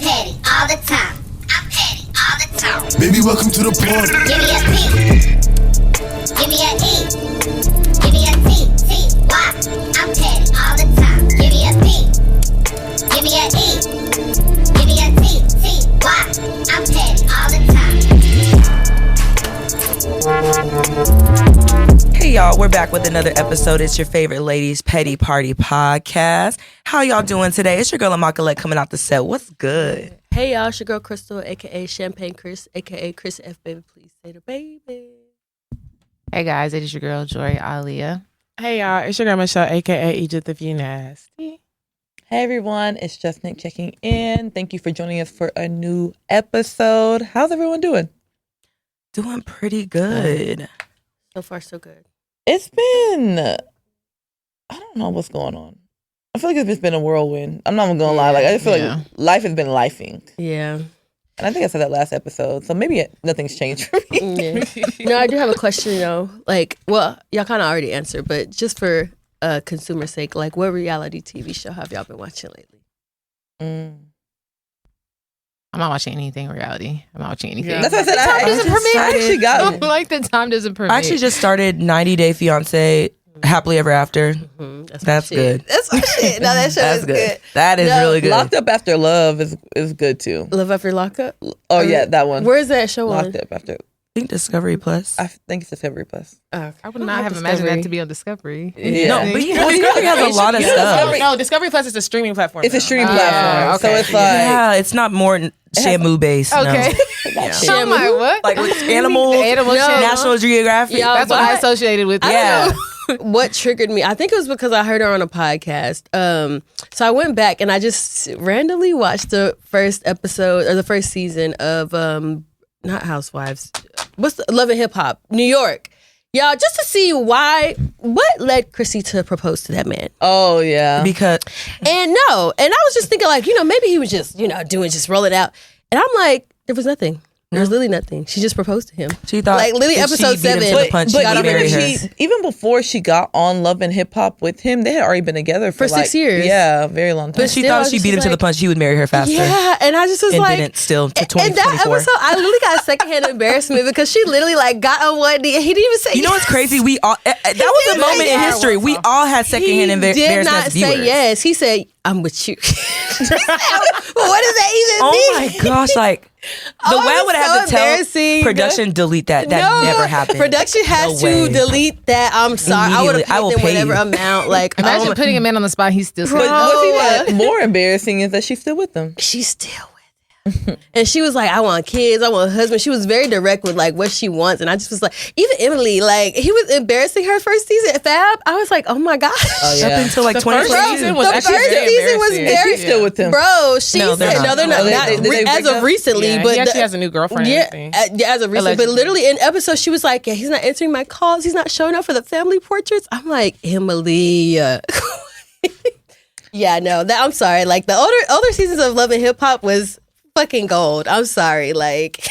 petty all the time. I'm petty all the time. Baby, welcome to the party. Give me a P. Give me a E. Give me a T. T-Y. I'm petty all the time. Give me a P. Give me a E. Give me a T. T-Y. I'm petty all the time. Hey y'all, we're back with another episode. It's your favorite ladies petty party podcast. How y'all doing today? It's your girl Paulette coming out the set. What's good? Hey y'all, it's your girl Crystal, aka Champagne Chris, aka Chris F. Baby. Please say the baby. Hey guys, it is your girl Jori Alia. Hey y'all, it's your girl Michelle, aka Egypt if you nasty. Hey everyone, it's just Nick checking in. Thank you for joining us for a new episode. How's everyone doing? Doing pretty good. So far, so good. It's been, I don't know what's going on. I feel like it's just been a whirlwind. I'm not even gonna lie. Like I just feel like life has been lifing. Yeah. And I think I said that last episode. So maybe nothing's changed for me. Yeah. No, I do have a question though. Like, well, y'all kind of already answered, but just for consumer sake, like, what reality TV show have y'all been watching lately? I'm not watching anything reality. I'm not watching anything. Yeah. That's what I said. I actually got like the time doesn't permit. I actually just started 90 Day Fiancé, Happily Ever After. Mm-hmm. That's good. That's my shit. No, that show is good. That is really good. Locked Up After Love is good too. Love After Lockup? Oh yeah, that one. Where's that show on? Locked Up After. I think Discovery Plus. I think it's Discovery Plus. I would not have imagined that to be on Discovery. Yeah. No, but Discovery has a lot of stuff. No, Discovery Plus is a streaming platform. It's a streaming platform. Okay. So it's like it's not more Shamu based. Okay. No. I'm like, what? Like with animals, Animal show. National Geographic. Yeah, That's what I associated with. Yeah. What triggered me? I think it was because I heard her on a podcast. So I went back and I just randomly watched the first episode or the first season of not Housewives. What's the Love and Hip Hop New York? Y'all, just to see what led Chrissy to propose to that man. Oh yeah. And I was just thinking like, maybe he was just, roll it out. And I'm like, there was nothing. There was literally nothing. She just proposed to him. She thought, like literally episode 7. Even before she got on Love and Hip Hop with him, they had already been together for 6 years. Yeah, a very long time. But she thought if she beat him to the punch, he would marry her faster. Yeah, and I just was and like, didn't still to and 2024. that episode, I literally got secondhand embarrassment because she literally like got on one knee and he didn't even say. You know what's crazy? We all that was a moment in history. We all had secondhand embarrassment. He did not say yes. He said, "I'm with you." What does that even mean? Oh my gosh! Like the way I would have to tell production delete that. That never happened. Production has to delete that. I'm sorry. I would have paid them whatever amount. Like imagine putting a man on the spot. He's still. But what's even more embarrassing is that she's still with them. She's still with him. And she was like, I want kids, I want a husband. She was very direct with like what she wants. And I just was like, even Emily, like he was embarrassing her first season at Fab. I was like, oh my gosh. Oh, yeah. Up until like 2022. The first season was very she's still with him. Bro, she said, no, they're not. As of recently, but he actually has a new girlfriend. Yeah, as of recently. But literally in episode, she was like, yeah, he's not answering my calls. He's not showing up for the family portraits. I'm like, Emily. Yeah, no, I'm sorry. Like the older seasons of Love and Hip Hop was fucking gold. I'm sorry. Like,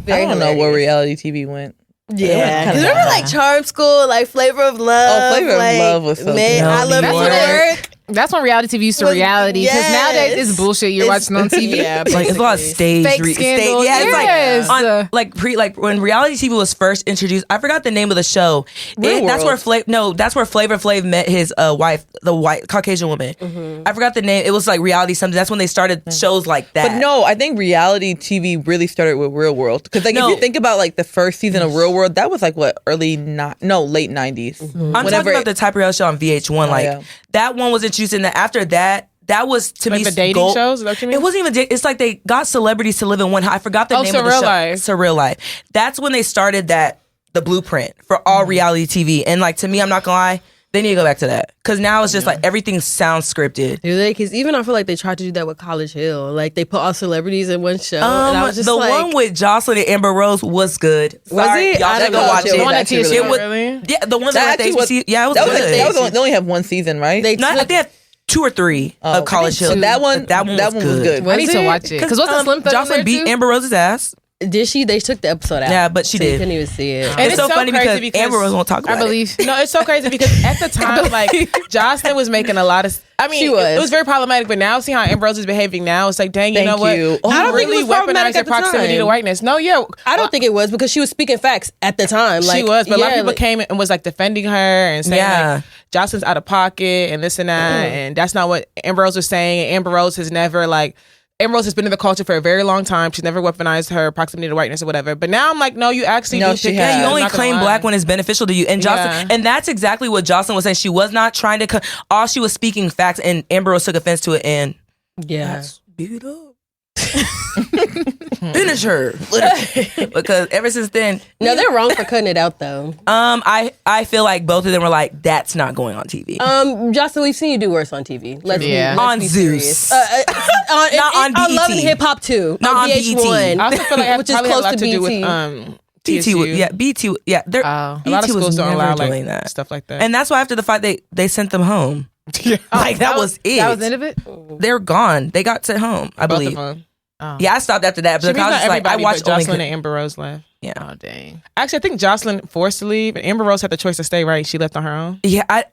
I don't know where reality TV went. Yeah. Remember like Charm School, like Flavor of Love? Oh, Flavor of Love was so good. I Love New York. That's when reality TV used to reality. Because nowadays it's bullshit you're watching on TV. Yeah, like it's a lot of stage scandals. Yeah, yes. it's like when reality TV was first introduced. I forgot the name of the show. That's where Flavor Flav met his wife, the white Caucasian woman. I forgot the name. It was like reality something. That's when they started shows like that. But no, I think reality TV really started with Real World. Because like if you think about like the first season of Real World, that was like what late 90s. I'm talking about the type of reality show on VH1. That one was introduced, and after that was to me the dating shows. Is that what you mean? It wasn't even. It's like they got celebrities to live in one house. I forgot the name of the show. Surreal Life. That's when they started the blueprint for all reality TV. And like to me, I'm not gonna lie, they need to go back to that because now it's just like everything sounds scripted. Do they? Because even I feel like they tried to do that with College Hill. Like they put all celebrities in one show. And I was just one with Jocelyn and Amber Rose was good. Was it? Y'all should go watch it. Really? Yeah, the one that HBC. Yeah, it was good. They only have one season, right? I think they had 2 or 3 of College Hill. That one was good. I need to watch it. Because Jocelyn beat Amber Rose's ass. Did she? They took the episode out. Yeah, but she did. You couldn't even see it. And it's so funny because Amber Rose won't talk about it. No, it's so crazy because at the time, like, Jocelyn was making a lot of... I mean, it was very problematic, but now see how Amber Rose is behaving now. It's like, dang, you know what? I don't think it was weaponize your proximity to whiteness. No, I don't think it was because she was speaking facts at the time. Like, she was, but a lot of people came and was like defending her and saying like Jocelyn's out of pocket and this and that, and that's not what Amber Rose was saying. Amber Rose has never Amber Rose has been in the culture for a very long time. She's never weaponized her proximity to whiteness or whatever. But now I'm like, no, you actually do. Yeah, you only claim black when it's beneficial to you. And Jocelyn, and that's exactly what Jocelyn was saying. She was not trying to. All she was speaking facts, and Amber Rose took offense to it. And that's beat it up. Finish her, because ever since then, no, they're wrong for cutting it out though. I feel like both of them were like, that's not going on TV. Jocelyn, we've seen you do worse on TV. Let's be on Zeus, not on BET. Love and Hip Hop too, not on VH1. I also feel like which is close to do with BT. BT, yeah. A lot of schools don't allow doing that stuff like that, and that's why after the fight they sent them home. Like that was it. That was the end of it. They're gone. They got sent home, I believe. Yeah, I stopped after that. But I was like, I watched Jocelyn and Amber Rose left. Yeah. Oh dang. Actually, I think Jocelyn forced to leave, and Amber Rose had the choice to stay. Right, she left on her own. Yeah, I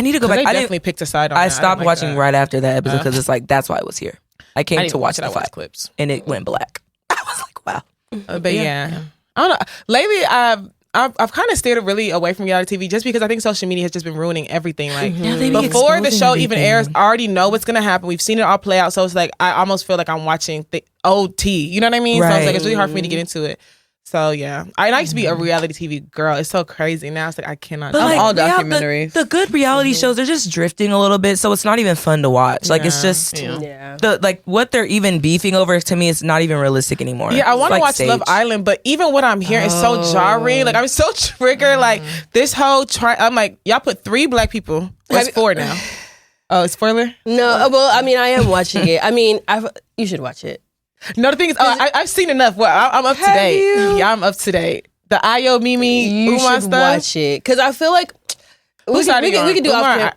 need to go back. They definitely picked a side. I stopped watching right after that episode because it's like that's why I was here. I came to watch the fight clips, and it went black. I was like, wow. But yeah, I don't know. Lately, I've kind of stayed really away from reality TV just because I think social media has just been ruining everything. Like before the show even airs, I already know what's gonna happen. We've seen it all play out, so it's like I almost feel like I'm watching the old tea. You know what I mean? Right. So it's like it's really hard for me to get into it. So yeah, I used to be a reality TV girl. It's so crazy now. It's like I cannot. But I'm all documentaries. The good reality shows, they're just drifting a little bit, so it's not even fun to watch. Like it's just the what they're even beefing over. To me, it's not even realistic anymore. Yeah, I want to watch stage. Love Island, but even what I'm hearing is so jarring. Like I'm so triggered. Like this whole I'm like, y'all put 3 black people. It's 4 now. Oh, spoiler? No, well, I mean, I am watching it. I mean, you should watch it. No, the thing is, I've seen enough. Well, I'm up to date. Yeah, I'm up to date. The Ayo Mimi you Umar should stuff. Watch it because I feel like we can do Umar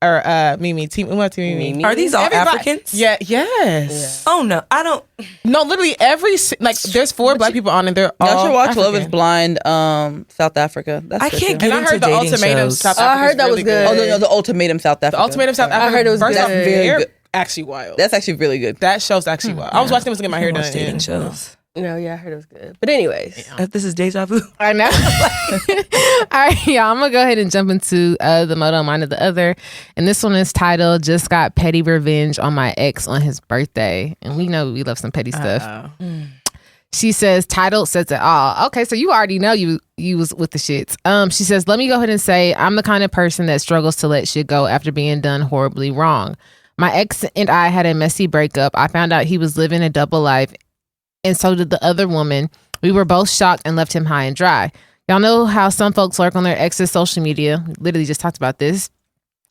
or Mimi. Team Umar, Team Mimi. Are these all Africans? Yeah. Yes. Oh no, I don't. No, literally there's 4 black people on, and they're all. Y'all should watch African. Love Is Blind, South Africa. That's I can't get and I into heard the dating Ultimatum shows. South Africa. I heard that was good. Oh no, the Ultimatum South Africa. The Ultimatum South Africa. I heard it was First good. off, Very they're good. actually wild. That's actually really good. That show's actually wild. I was watching them to get my hair done. Dating shows. No, yeah, I heard it was good. But anyways, This is deja vu. I know. All right, y'all. I'm gonna go ahead and jump into the Moto Mind of the Other, and this one is titled "Just Got Petty Revenge on My Ex on His Birthday," and we know we love some petty stuff. She says, title says it all. Okay, so you already know you was with the shits. She says, let me go ahead and say I'm the kind of person that struggles to let shit go after being done horribly wrong. My ex and I had a messy breakup. I found out he was living a double life, and so did the other woman. We were both shocked and left him high and dry. Y'all know how some folks lurk on their ex's social media. We literally just talked about this.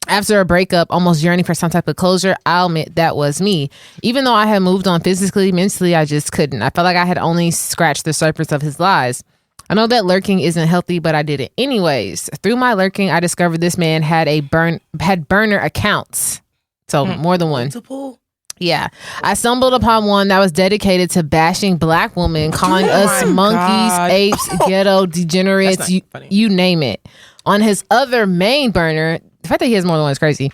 After a breakup, almost yearning for some type of closure, I'll admit that was me. Even though I had moved on physically, mentally, I just couldn't. I felt like I had only scratched the surface of his lies. I know that lurking isn't healthy, but I did it anyways. Through my lurking, I discovered this man had burner accounts. So more than one. Multiple? Yeah. I stumbled upon one that was dedicated to bashing black women, calling us monkeys, apes, ghetto, degenerates, you name it. On his other main burner, the fact that he has more than one is crazy.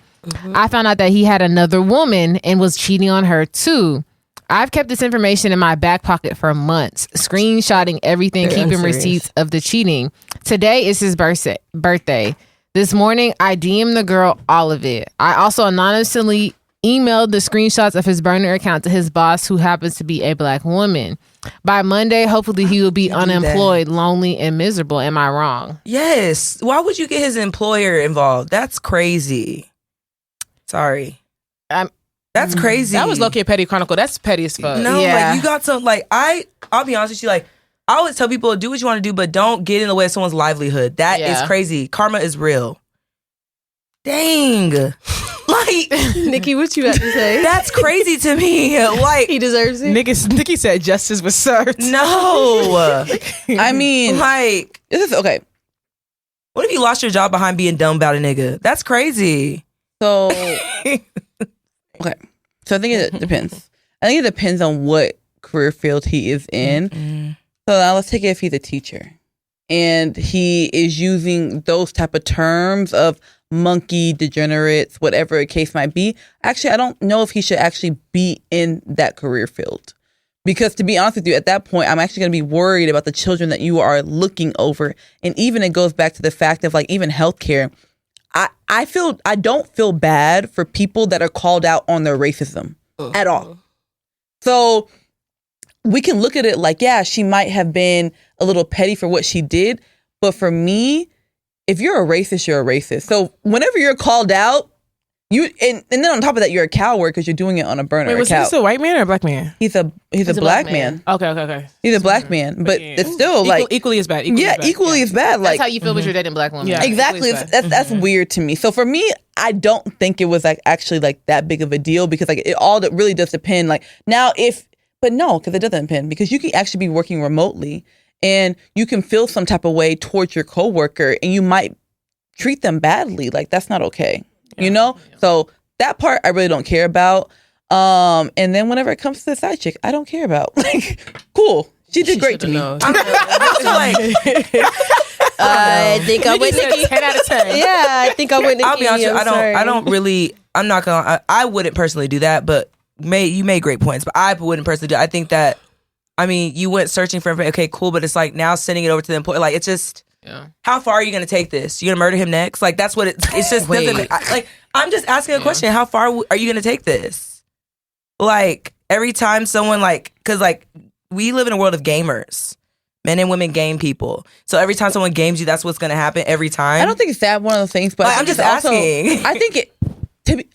I found out that he had another woman and was cheating on her too. I've kept this information in my back pocket for months, screenshotting everything, keeping receipts of the cheating. Today is his birthday. This morning, I DM'd the girl all of it. I also anonymously emailed the screenshots of his burner account to his boss, who happens to be a black woman. By Monday, hopefully he will be unemployed, lonely, and miserable. Am I wrong? Yes. Why would you get his employer involved? That's crazy. Sorry. That's crazy. That was low-key a petty chronicle. That's petty as fuck. No, like you got some, like I'll be honest with you, like I always tell people, do what you want to do, but don't get in the way of someone's livelihood. That is crazy. Karma is real. Dang. Like Nikki, what you have to say? That's crazy to me. Like he deserves it. Nikki said justice was served. No. I mean, like this is okay. What if you lost your job behind being dumb about a nigga? That's crazy. So okay. So I think it depends. I think it depends on what career field he is in. So now let's take it if he's a teacher and he is using those type of terms of monkey, degenerates, whatever the case might be. Actually, I don't know if he should actually be in that career field. Because to be honest with you, at that point, I'm actually going to be worried about the children that you are looking over. And even it goes back to the fact of like even healthcare. I don't feel bad for people that are called out on their racism at all. So we can look at it like, yeah, she might have been a little petty for what she did. But for me, if you're a racist, you're a racist. So whenever you're called out, and then on top of that, you're a coward because you're doing it on a burner. Wait, was this a white man or a black man? He's a black man. Okay. He's a black man, but it's still like equally as bad. Equally as bad. That's how you feel with your dating black woman. Yeah, exactly. That's weird to me. So for me, I don't think it was like actually like that big of a deal because like it all really does depend. Like now, but no, because it doesn't depend because you can actually be working remotely and you can feel some type of way towards your coworker and you might treat them badly. Like that's not okay. You know? So that part I really don't care about. And then whenever it comes to the side chick, I don't care about. Like, cool. She did great to me. I think I went Nikki. 10 out of 10. Yeah, I think I went Nikki. I'll be honest, I'm not gonna, I wouldn't personally do that, but you made great points, but I wouldn't personally do it. I think that, I mean, you went searching for information. Okay, cool, but it's like now sending it over to the employer. Like, it's just, how far are you going to take this? You going to murder him next? Like, that's what it's just, I'm just asking a question. How far are you going to take this? Like, every time someone because we live in a world of gamers. Men and women game people. So every time someone games you, that's what's going to happen every time. I don't think it's that one of those things, but I'm just asking. I think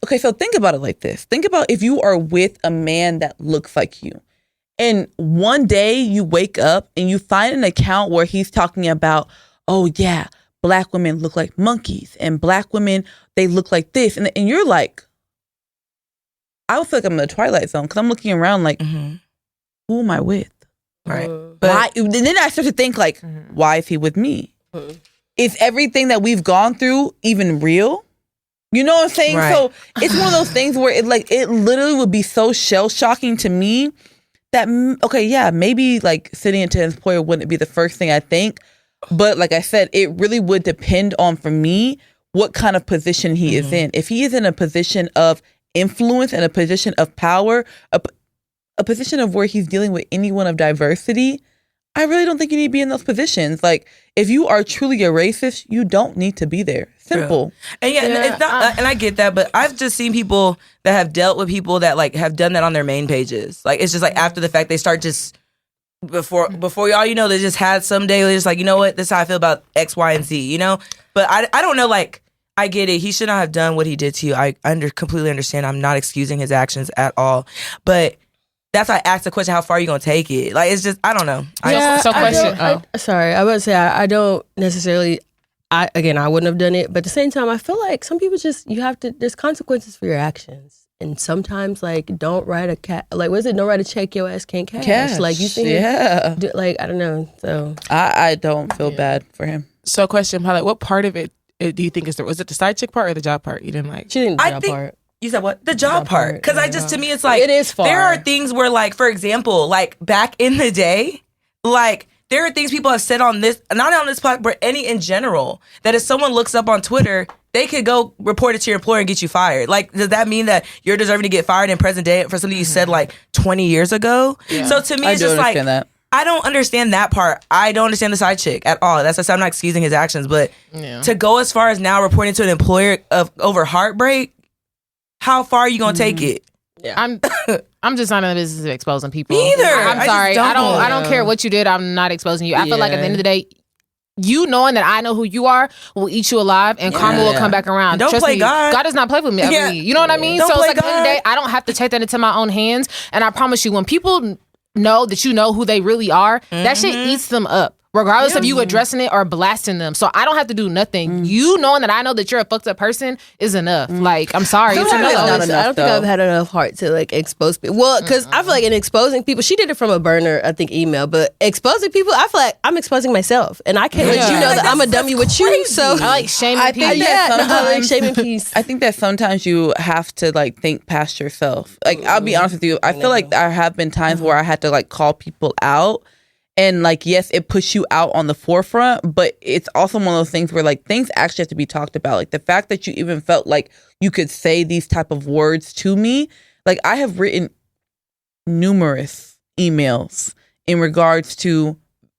okay, so think about it like this. Think about if you are with a man that looks like you. And one day you wake up and you find an account where he's talking about, oh yeah, black women look like monkeys and black women, they look like this. And you're like, I would feel like I'm in the Twilight Zone because I'm looking around like, who am I with? Right. But why? And then I start to think like, why is he with me? Is everything that we've gone through even real? You know what I'm saying? Right. So it's one of those things where it literally would be so shell shocking to me that, okay, yeah, maybe like sitting into an employer wouldn't be the first thing I think. But like I said, it really would depend on, for me, what kind of position he is in. If he is in a position of influence and a position of power, a position of where he's dealing with anyone of diversity, I really don't think you need to be in those positions. Like, if you are truly a racist, you don't need to be there. Simple. And it's not, and I get that, but I've just seen people that have dealt with people that like have done that on their main pages. Like, it's just like after the fact, they start just before y'all, you know, they just had some day they're just like, you know what, this is how I feel about X, Y, and Z, you know? But I don't know, like, I get it. He should not have done what he did to you. I completely understand. I'm not excusing his actions at all. But that's why I asked the question, how far are you going to take it? Like, it's just, I don't know. Sorry, I would say I don't necessarily, I wouldn't have done it. But at the same time, I feel like some people just, there's consequences for your actions. And sometimes, like, don't write don't write a check your ass can't cash. Like, you think, I don't know. So I don't feel bad for him. So question, Paulette, what part of it do you think was it the side chick part or the job part you didn't like? She didn't the job part. You said what? The job part. Because to me, it's like, it is far. There are things where, like, for example, like, back in the day, like, there are things people have said on this, not on this podcast, but any in general, that if someone looks up on Twitter, they could go report it to your employer and get you fired. Like, does that mean that you're deserving to get fired in present day for something you said, like, 20 years ago? Yeah. So to me, it's just like, I don't understand that part. I don't understand the side chick at all. That's why I'm not excusing his actions. But to go as far as now reporting to an employer over heartbreak, how far are you gonna take it? Yeah. I'm just not in the business of exposing people. Me either. I'm sorry. I don't care what you did. I'm not exposing you. I feel like at the end of the day, you knowing that I know who you are will eat you alive, and karma will come back around. Don't play me, God. God does not play with me. Yeah. You know what I mean? Don't so it's play like at the end of the day, I don't have to take that into my own hands. And I promise you, when people know that you know who they really are, that shit eats them up. regardless of you addressing it or blasting them. So I don't have to do nothing. You knowing that I know that you're a fucked up person is enough. Like, I'm sorry. It's enough. Not enough. I don't think I've had enough heart to like expose people. Well, because I feel like in exposing people, she did it from a burner, I think, email. But exposing people, I feel like I'm exposing myself, and I can't let you know that I'm a dummy with you. So I like shaming people. I like shaming peace. I think that sometimes you have to like think past yourself. Like, I'll be honest with you. I feel like there have been times where I had to like call people out. And like, yes, it puts you out on the forefront, but it's also one of those things where like things actually have to be talked about. Like the fact that you even felt like you could say these type of words to me. Like, I have written numerous emails in regards to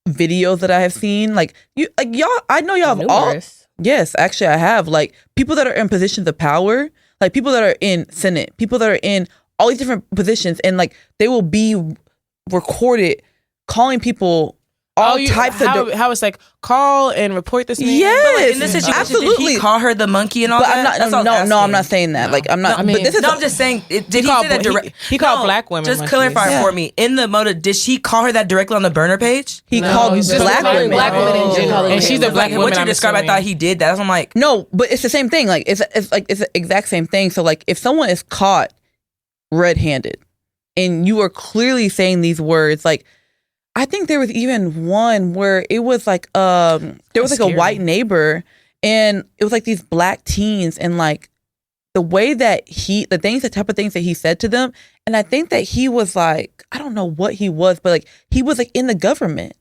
videos that I have seen. Like, you, like y'all, I know y'all have numerous. Yes, actually I have. Like, people that are in positions of power, like people that are in Senate, people that are in all these different positions, and like they will be recorded calling people all types of... How it's like, call and report this man? Yes. But like, in this situation, absolutely. Did he call her the monkey and all but that? I'm not saying that. No. Like, I'm not... I mean, but this is I'm just saying, did he say that direct? He called black women. Just clarify for me. In the Moto, did she call her that directly on the burner page? He called black women. Black women in general. And she's a black woman. What you described, I thought he did that. I'm like... No, but it's the same thing. Like, it's the exact same thing. So, like, if someone is caught red-handed and you are clearly saying these words, like... I think there was even one where it was like there was like a white neighbor, and it was like these black teens, and like the way that the type of things that he said to them, and I think that he was like, I don't know what he was, but like he was like in the government.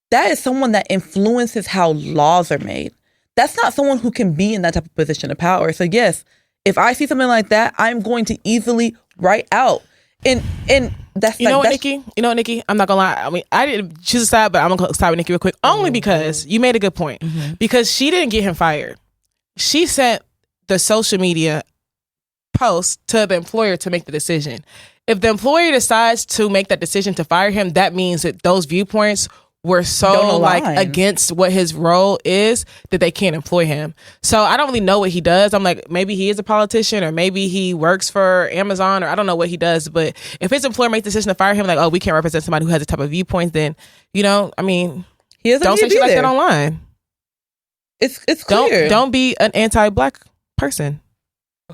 That is someone that influences how laws are made. That's not someone who can be in that type of position of power. So yes, if I see something like that, I'm going to easily write out. And that's you know what, Nikki? You know what, Nikki? I'm not gonna lie. I mean, I didn't choose a side, but I'm gonna side with Nikki real quick. Only because you made a good point. Because she didn't get him fired. She sent the social media post to the employer to make the decision. If the employer decides to make that decision to fire him, that means that those viewpoints were so like against what his role is that they can't employ him. So I don't really know what he does. I'm like, maybe he is a politician, or maybe he works for Amazon, or I don't know what he does. But if his employer makes the decision to fire him, like, oh, we can't represent somebody who has a type of viewpoint, then, you know, I mean, don't say shit like that online. It's clear. Don't be an anti-black person.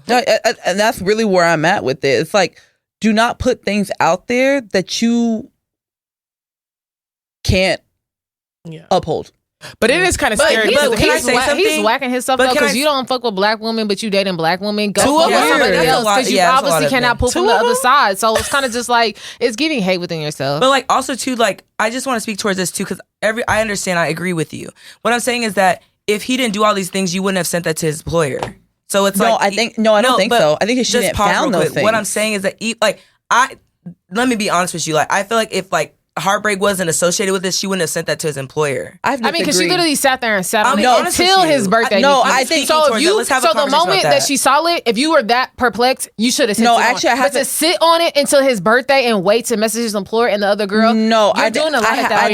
No, and that's really where I'm at with it. It's like, do not put things out there that you can't uphold. But it is kind of scary. He's whacking himself up because you don't fuck with black women, but you dating black women. Go fuck with somebody else because you obviously cannot pull from the other side. So it's kind of just like, it's giving hate within yourself. But like also too, like, I just want to speak towards this too, because I understand, I agree with you. What I'm saying is that if he didn't do all these things, you wouldn't have sent that to his employer. So it's I don't think so. I think he shouldn't have found those things. What I'm saying is that let me be honest with you. Like, I feel like if like heartbreak wasn't associated with this, she wouldn't have sent that to his employer. I mean, because she literally sat there and sat on it until his birthday. I think so. The moment that she saw it, if you were that perplexed, you should have sent it. Actually, but to sit on it until his birthday and wait to message his employer and the other girl. No, I think I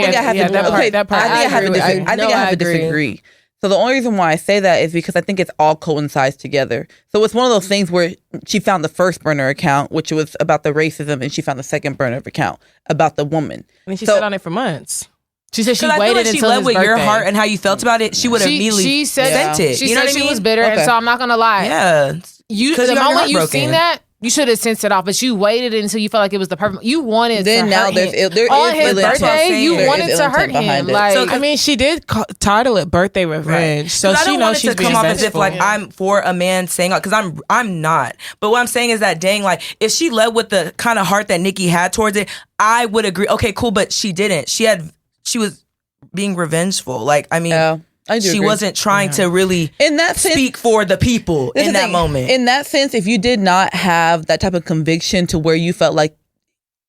have to disagree. So the only reason why I say that is because I think it's all coincides together. So it's one of those things where she found the first burner account, which was about the racism, and she found the second burner account about the woman. And she sat on it for months. She said she waited until his birthday. With your heart and how you felt about it, she would have immediately sent it. She said she was bitter, and so I'm not gonna lie. Yeah, the moment you seen that, you should have sent it off, but you waited until you felt like it was the perfect. You wanted then to now hurt there's him. On his birthday, you wanted to hurt him. Like, so, I mean, she did title it birthday revenge, right. So she knows she's being come off as if like I'm for a man saying, because I'm not. But what I'm saying is that, dang, like if she led with the kind of heart that Nikki had towards it, I would agree. Okay, cool, but she didn't. She was being revengeful. Like, I mean. She wasn't trying to really speak for the people in that moment. In that sense, if you did not have that type of conviction to where you felt like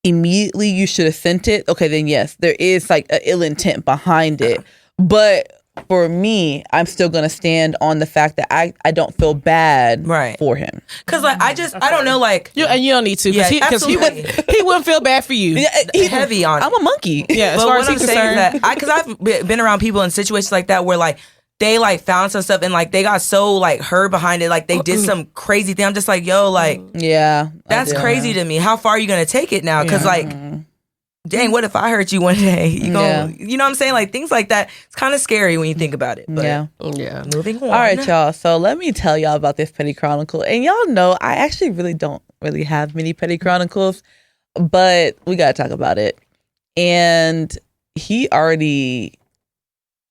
immediately you should have sent it, okay, then yes, there is like an ill intent behind it. But for me, I'm still going to stand on the fact that I don't feel bad for him. Because like, I don't know, like... And you don't need to, because he wouldn't feel bad for you. He's heavy on it. I'm a monkey. Yeah, as far as he's concerned. Because I've been around people in situations like that where like, they like found some stuff and like they got so like hurt behind it, like they did some crazy thing. I'm just like, yo, like, yeah, that's crazy to me. How far are you gonna take it now? Because like, dang, what if I hurt you one day? You know what I'm saying? Like things like that. It's kind of scary when you think about it. But yeah. Moving on. All right, y'all. So let me tell y'all about this petty chronicle. And y'all know I actually really don't really have many petty chronicles, but we got to talk about it. And he already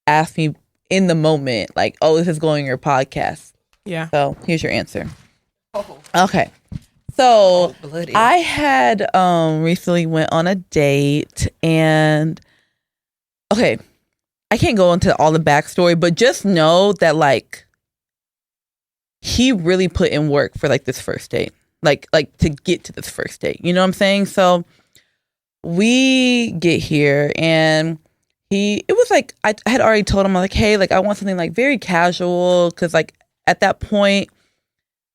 asked me in the moment, like, oh, this is going on your podcast. Yeah. So here's your answer. Okay. So I had recently went on a date, and okay, I can't go into all the backstory, but just know that like he really put in work for like this first date, like to get to this first date. You know what I'm saying? So we get here, and it was like I had already told him, like, hey, like I want something like very casual, because like at that point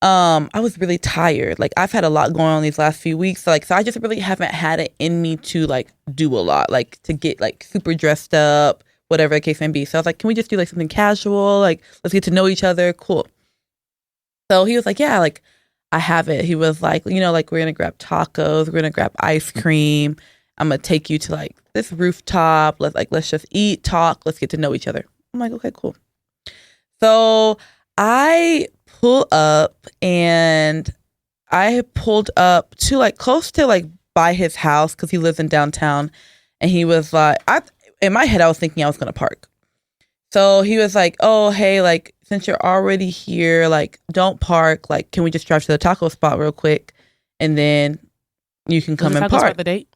I was really tired. Like I've had a lot going on these last few weeks. So I just really haven't had it in me to like do a lot, like to get like super dressed up, whatever the case may be. So I was like, can we just do like something casual? Like let's get to know each other. Cool. So he was like, yeah, like I have it. He was like, you know, like we're going to grab tacos. We're going to grab ice cream. I'm going to take you to like this rooftop. Let's just eat, talk. Let's get to know each other. I'm like, okay, cool. So I pull up, and I pulled up to like close to like by his house, because he lives in downtown. And he was like, in my head, I was thinking I was going to park. So he was like, oh, hey, like since you're already here, like don't park. Like, can we just drive to the taco spot real quick, and then you can come and park? The date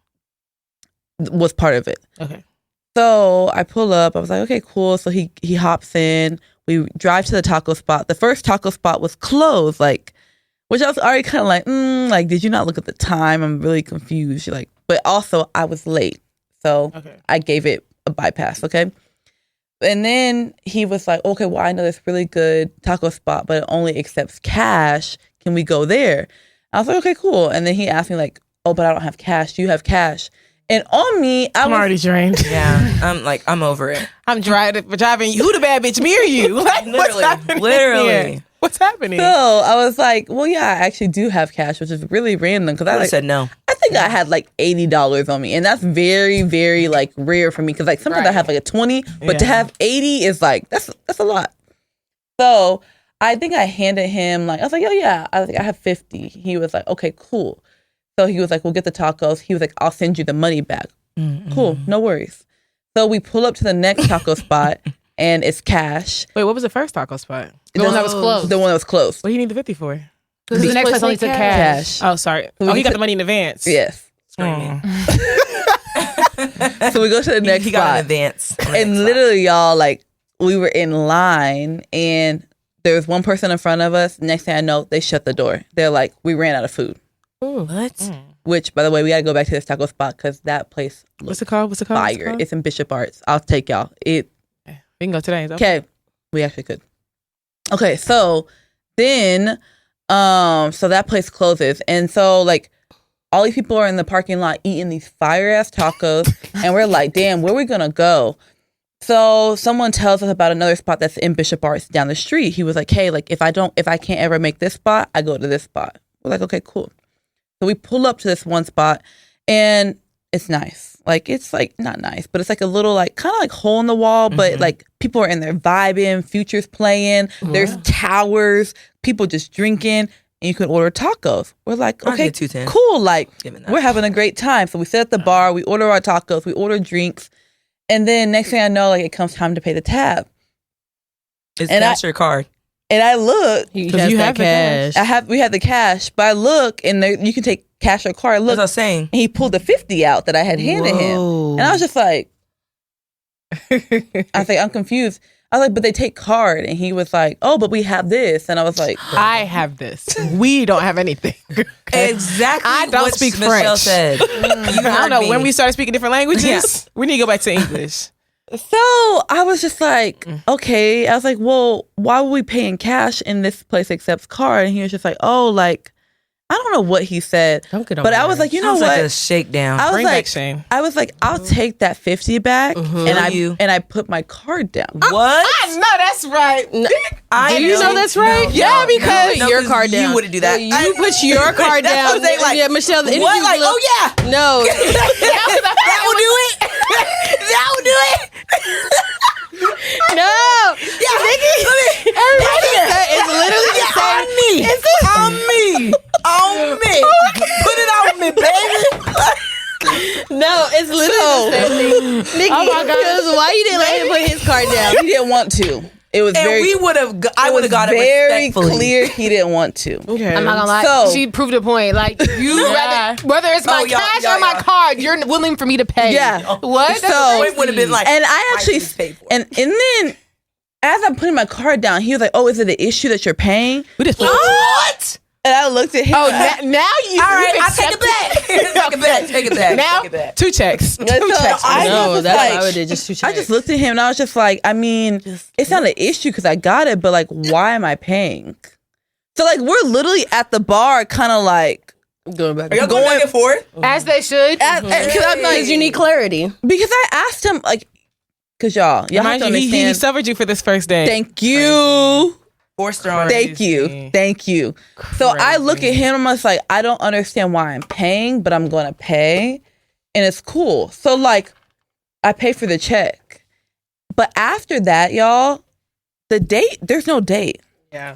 was part of it. Okay. So I pull up. I was like, okay, cool. So he hops in. We drive to the taco spot. The first taco spot was closed, like, which I was already kind of like, did you not look at the time? I'm really confused. Like, but also I was late, so I gave it a bypass. Okay. And then he was like, okay, well, I know this really good taco spot, but it only accepts cash. Can we go there? I was like, okay, cool. And then he asked me like, oh, but I don't have cash. Do you have cash? And on me, I'm already drained. Yeah, I'm over it. I'm driving. Who the bad bitch? Me or you? Like, literally. What's happening? So I was like, well, yeah, I actually do have cash, which is really random, because I said no. I think I had like $80 on me, and that's very, very like rare for me, because like sometimes I have like a 20, but to have 80 is like that's a lot. So I think I handed him like, I was like, oh yeah, I have 50. He was like, okay, cool. So he was like, we'll get the tacos. He was like, I'll send you the money back. Mm-hmm. Cool, no worries. So we pull up to the next taco spot, and it's cash. Wait, what was the first taco spot? The one that was closed. The one that was closed. What do you need the 50 for? Because the next place only took cash. Oh, sorry. So he got the money in advance. Yes. So we go to the next spot. He got an advance. And literally, y'all, like, we were in line, and there was one person in front of us. Next thing I know, they shut the door. They're like, we ran out of food. Ooh, what? Which, by the way, we got to go back to this taco spot, because that place What's it called? Fire. It's in Bishop Arts. I'll take y'all. We can go today. Okay. We actually could. Okay, so then, so that place closes. And so, like, all these people are in the parking lot eating these fire-ass tacos. And we're like, damn, where are we going to go? So someone tells us about another spot that's in Bishop Arts down the street. He was like, hey, like, if I can't ever make this spot, I go to this spot. We're like, okay, cool. So we pull up to this one spot, and it's nice. Like, it's like not nice, but it's like a little like kind of like hole in the wall, but like people are in there vibing, Future's playing, there's towers, people just drinking, and you can order tacos. We're like, okay, cool. Like, we're having a great time. So we sit at the bar, we order our tacos, we order drinks, and then next thing I know, like, it comes time to pay the tab. It's cash or card. And I look, because you have cash. We had the cash, but I look, and you can take cash or card. Look, as I was saying, and he pulled the 50 out that I had handed him, and I was just like, I'm confused. I was like, but they take card, and he was like, oh, but we have this, and I was like, I have this. We don't have anything. Exactly. I don't speak French. Michelle said. I don't know when we started speaking different languages. We need to go back to English. So I was just like, okay. I was like, well, why would we pay in cash in this place accepts card? And he was just like, oh, like, I don't know what he said, but I was like, you know what? Like a shakedown. I was like, I'll take that 50 back, and I put my card down. What? I know that's right. Do you know that's right? Yeah, because your card down. You wouldn't do that. You put your card down. Like, yeah, Michelle. The what? Like, oh yeah. No. No, it's literally the same thing. Nikki, why you didn't let him put his card down? He didn't want to. It was and very. I would have got it very respectfully. clear he didn't want to. Okay. I'm not gonna lie. So- She proved a point. Like you, whether it's my cash or my card, you're willing for me to pay. Yeah. What? So it would have been like, and I actually and then as I'm putting my card down, he was like, "Oh, is it an issue that you're paying?" what? And I looked at him. Oh, now you. All right, I'll take it back. Take it back. Now, Take it back. 2 checks. 2 So checks. I No, was that's like- what I would do. Just 2 checks. I just looked at him and I was just like, I mean, it's not an issue because I got it, but like, why am I paying? So like, we're literally at the bar, kind of like going back. Are y'all going back and forth? as they should. because I'm like, Because you need clarity. because I asked him like, because y'all have Mind to you, he understand. suffered you for this first day. Thank you. Forced her on. Thank you. Thank you. So I look at him, I'm just like, I don't understand why I'm paying, but I'm going to pay. And it's cool. So like, I pay for the check. But after that, y'all, the date, there's no date.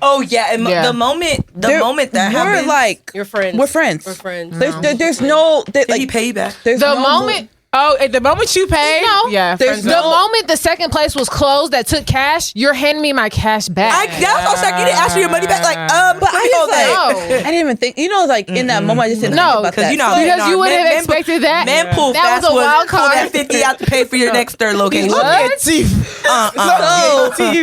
Oh yeah, and the moment that we're happens, like, You're friends. we're friends. We're friends. There's no, did like, he pay you back? there's The no moment. Oh, at the moment you pay, No. yeah, There's friends The no- moment the second place was closed that took cash, you're handing me my cash back. That was also like, you didn't ask for your money back. Like, but I hold just like, that. I didn't even think, like in that moment, I just didn't No, think about Because that. you know, So- Because you wouldn't have expected that. Man, pull That fast was a wild pull card. that 50 out to pay for your next third location. What? So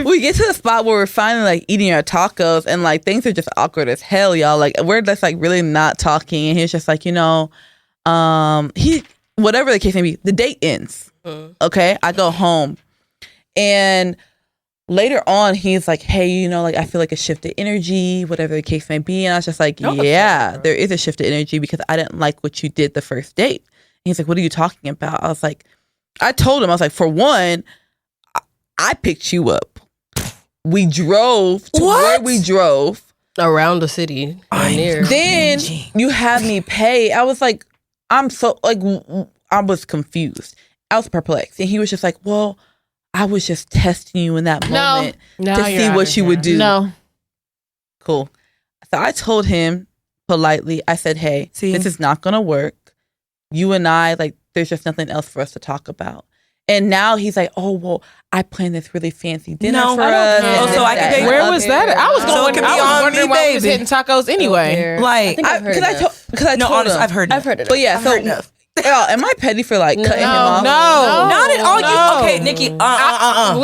we get to the spot where we're finally like eating our tacos and like things are just awkward as hell, y'all. Like we're just like really not talking, and he's just like, he whatever the case may be, the date ends. Okay, I go home, and later on he's like, hey, like I feel like a shift of energy, whatever the case may be, and I was just like, yeah, there is a shift of energy because I didn't like what you did the first date. And he's like, what are you talking about? I was like, I told him, I was like, for one, I picked you up. We drove to where we drove. Around the city. Near. Then you had me pay. I was like, I was confused. I was perplexed. And he was just like, well, I was just testing you in that moment to see what you would do. No. Cool. So I told him politely, I said, hey, this is not going to work. You and I, like, there's just nothing else for us to talk about. And now he's like, oh, well, I planned this really fancy dinner for us. Oh, so I can pay. Where was that? I was So it could be I was on wondering me, why we was baby. hitting tacos anyway. Like, Because I told honestly, him. I've heard I've heard it. But yeah, I've so heard enough. am I petty for like cutting him off? Not at all. No. Okay, Nikki. We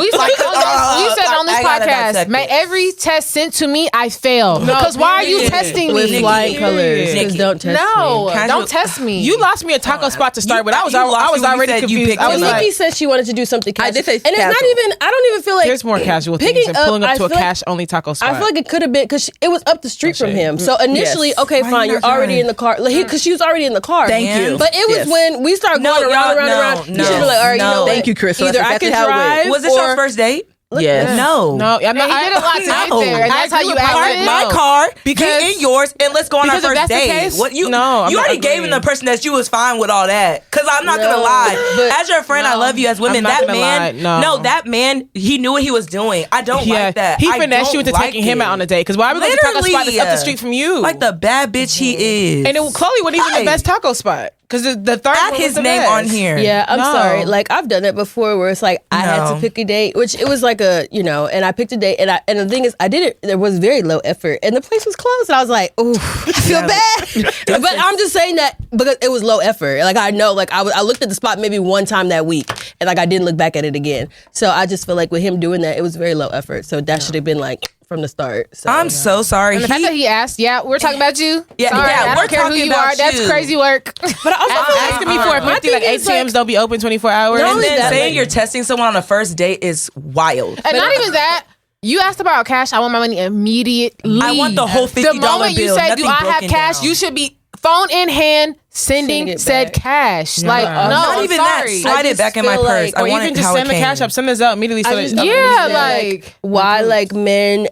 said on this I gotta podcast, dissect may this. every test sent to me, I failed. Because why are you period. testing With me? flying colors. Nikki. Don't test No, me. don't test me. You lost me a taco spot to start with. I was you lost me when you already said you confused. picked I him was up. like, Nikki said she wanted to do something casual. I did say and it's not casual. even, I don't even feel like. there's more casual picking things than up, pulling up I to a feel like- cash-only taco spot. I feel like it could have been because it was up the street from him. So initially, Yes. okay, Why fine, you you're not already trying? in the car. Because she was already in the car. Thank you. But it was Yes. when we started No, going around. y'all, You should be like, all right, you know what? Thank you, Chris. So Either that's I exactly could how it went. drive. Was this your first date? Yes. No. no, I'm And not. he did a lot to get No. there. And that's how you Park acted. my car, get in yours, and let's go on our Because if first that's the date. case, What you? no, I'm you not already gave him the agreeing. impression that you was fine with all that. Because I'm not gonna No, lie. but- As your friend, I love you as women. I'm not That gonna man, lie, no. that man, he knew what he was doing. I don't Yeah, like that. he I finessed you don't into like taking him it. out on a date. Because why are we going to taco spot that's up the Literally. street from you? Like the bad bitch he is. and Chloe wasn't even the best taco spot because the third Add one his was the name best. on here. Yeah, I'm No. sorry. Like I've done that before, where it's like I had No. to pick a date, which it was like and I picked a date, and the thing is, I did it. There was very low effort, and the place was closed, and I was like, "Ooh, I feel bad." But I'm just saying that because it was low effort. Like I know, like I looked at the spot maybe one time that week, and like I didn't look back at it again. So I just feel like with him doing that, it was very low effort. So that should have been like from the start. So I'm so sorry. And the fact that he asked, we're talking about you. Yeah, Sorry, yeah, I don't we're care who talking you about are. That's you. crazy work. But I also feel asking me for a 50, like thing is, ATMs don't be open 24 hours. and only then that, saying like- you're testing someone on a first date is wild. And not even that. You asked about cash. I want my money immediately. I want the whole $50 The moment you bill, say, nothing "Do I have broken cash?" down. You should be phone in hand Sending sending it said back. cash. Like no, Not I'm even sorry. that. Slide it just back in my feel purse. like- I or want even it just how send it the came. cash up, send this out immediately. So I that just it's don't Yeah, understand, like- why like men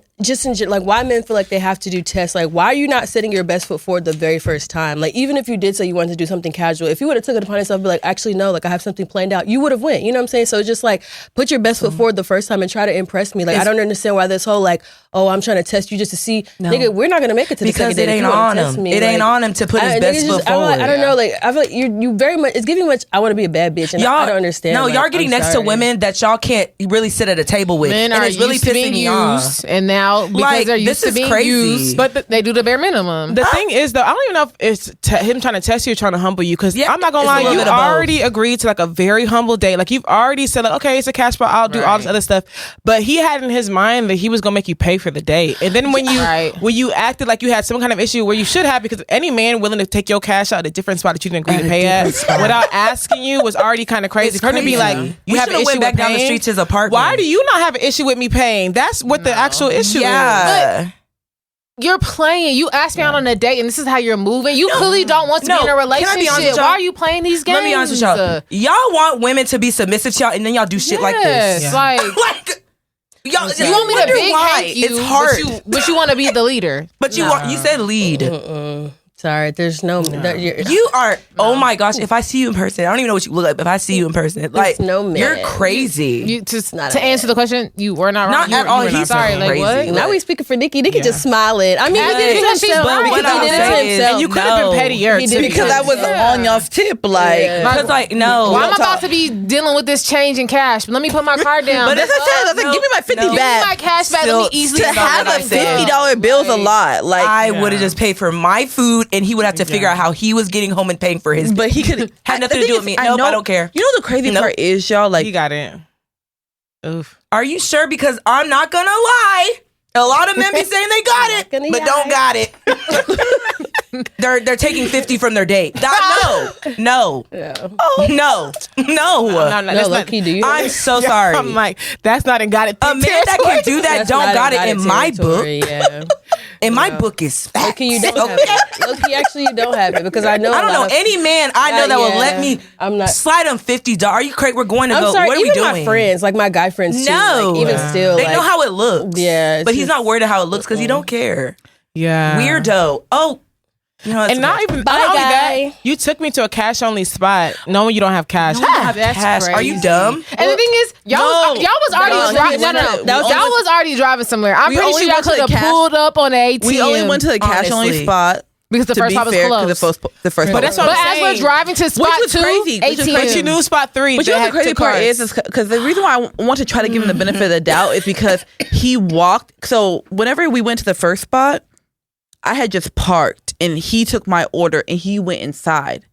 like why men feel like they have to do tests. Like why are you not setting your best foot forward the very first time? Like even if you did say you wanted to do something casual, if you would have took it upon yourself and be like, actually no, like I have something planned out, you would have went. You know what I'm saying? So just like put your best foot forward the first time and try to impress me. Like I don't understand why this whole like, oh, I'm trying to test you just to see. Nigga, we're not going to make it to the second date. Because it ain't on him. It ain't on him to put his best foot forward. I don't know. Like, I feel like you very much, it's giving much, I want to be a bad bitch. And I don't understand. No, y'all getting next to women that y'all can't really sit at a table with. Men are really pissing me off. And now, because they're used to being used, but they do the bare minimum. The thing is, though, I don't even know if it's him trying to test you or trying to humble you. Because I'm not going to lie, you already agreed to like a very humble date. Like, you've already said, like, okay, it's a cash bar, I'll do all this other stuff. But he had in his mind that he was going to make you pay for the date. And then when you acted like you had some kind of issue where you should have, because any man willing to take your cash out at a different spot that you didn't agree to pay at without asking you was already kind of crazy. For him to be like, you have an issue back with down paying? the street to his apartment. Why do you not have an issue with me paying? That's what the actual issue is. But you're playing. You asked me out on a date, and this is how you're moving. You clearly don't want to be in a relationship. Why are you playing these games? Let me be honest with y'all. Y'all want women to be submissive to y'all, and then y'all do shit like this. Like y'all, you want me to big why you, it's hard, but you want to be the leader. But you said lead. Sorry, there's no. You are. Oh my gosh! If I see you in person, I don't even know what you look like. But if I see you in person, like you're crazy. You just to answer the question, you were not wrong. Not at all. He's sorry. Like what? Now we speaking for Nikki. Nikki just smiling. I mean, he did it to himself. And you could have been pettier because I was on y'all's tip. Like, because no. Well, I'm about to be dealing with this change in cash. But let me put my card down. But that's what I said. Give me my 50 back. Give me my cash back. Let me easily to have a $50 bill's a lot. Like, I would have just paid for my food, and he would have to figure out how he was getting home and paying for his. But he could had nothing to do with me. Nope, I don't care. You know the crazy part is, y'all, like, he got it. Oof. Are you sure? Because I'm not gonna lie. A lot of men be saying they got it, but don't got it. They're taking 50 from their date. No. No. Low-key, do you? I'm so sorry. I'm like, that's not in got it. A man that can do that don't got it in my book. Yeah. In my book is facts. Low-key, you don't have it. Low-key, actually, you don't have it because I know. I don't know any man I know that will let me slide him $50. Are you crazy? We're going to go. Sorry, what are we doing? My friends, like my guy friends, too. No, like, even still, they know how it looks. Yeah, but he's not worried about how it looks because he don't care. Yeah, weirdo. Oh. You know, and not even not only that, you took me to a cash only spot knowing you don't have cash. That's cash. Are you dumb? And the thing is, y'all was already driving. Y'all was already driving somewhere. I'm pretty sure y'all could have pulled up on the ATM. We only went to the cash only spot. Because the first spot was closed. The first but that's what I'm saying. As we're driving to spot 2, ATM. But you knew spot 3. But you know the crazy part is because the reason why I want to try to give him the benefit of the doubt is because he walked. So whenever we went to the first spot, I had just parked and he took my order and he went inside.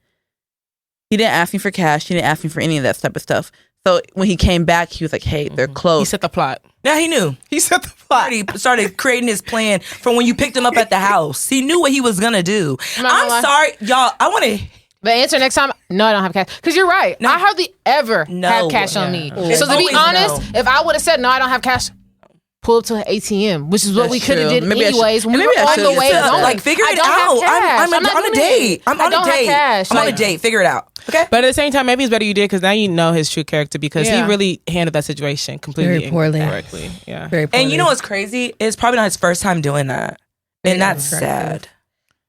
He didn't ask me for cash. He didn't ask me for any of that type of stuff. So when he came back, he was like, hey, they're closed. He set the plot. Yeah, he knew. He set the plot. He started creating his plan from when you picked him up at the house. He knew what he was going to do. I'm sorry, y'all. I want to... The answer next time, no, I don't have cash. Because you're right. No. I hardly ever have cash on me. So to be honest, if I would have said, no, I don't have cash... Pull up to an ATM, which is what we could have did anyways. When we were on the way home. Like, figure it out. I'm on a date. I'm on a date. I'm on a date. Figure it out. Okay. But at the same time, maybe it's better you did because now you know his true character because he really handled that situation completely very poorly. Incorrectly. Yeah. Very poorly. And you know what's crazy? It's probably not his first time doing that. And that's sad.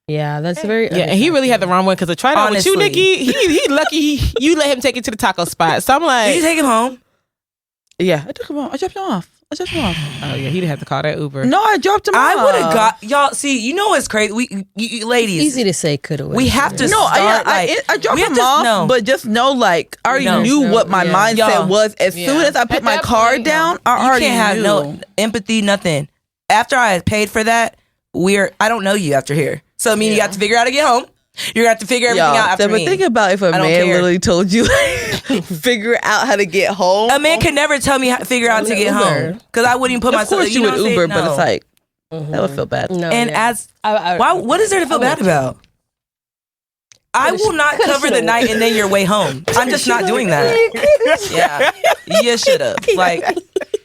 Yeah, that's very. Yeah, and he really had the wrong one because I tried out with you, Nikki. He lucky you let him take it to the taco spot. So I'm like, did you take him home? Yeah, I took him home. I dropped him off. Oh yeah, he'd have to call that Uber. No, I dropped him off. I would have got y'all. See, you know what's crazy? We ladies, easy to say could have. We have to. No, start, I dropped him off, but just know, like, I already knew what my mindset was. As soon as I put my card down, I already knew. Have no empathy, nothing. After I had paid for that, I don't know you after here. So I mean, you have to figure out how to get home. You're gonna have to figure everything out after me. But think about if a man literally told you figure out how to get home. A man could never tell me how to figure out to get home because I wouldn't even put myself. Of course you would Uber, but it's like that would feel bad. No, and why? What is there to feel bad about? I will not cover the night and then your way home. I'm just not doing that. Yeah, you should have. Like,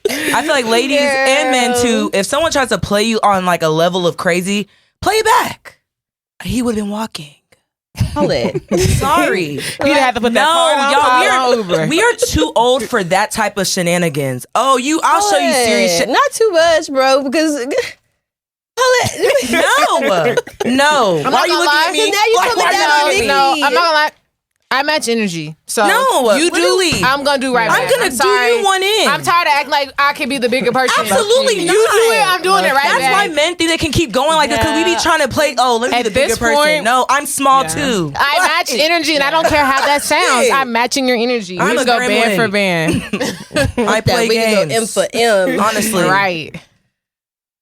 I feel like ladies and men too. If someone tries to play you on like a level of crazy, play it back. He would have been walking. Paulette. Sorry. You had to put that card on. We are too old for that type of shenanigans. I'll show you serious shit. Not too much, bro, because No. Why are you looking at me? Now you coming down on me. No, I'm not gonna lie. I match energy. So no, you literally. do. I'm gonna do right. I'm gonna do you one in. I'm tired of acting like I can be the bigger person. Absolutely not. You do it. I'm doing it right. That's why men think they can keep going like this because we be trying to play. Oh, let me be the bigger person. No, I'm small too. I match energy, and I don't care how that sounds. I'm matching your energy. I'm a go band for band. I play games. M for M. Honestly, right.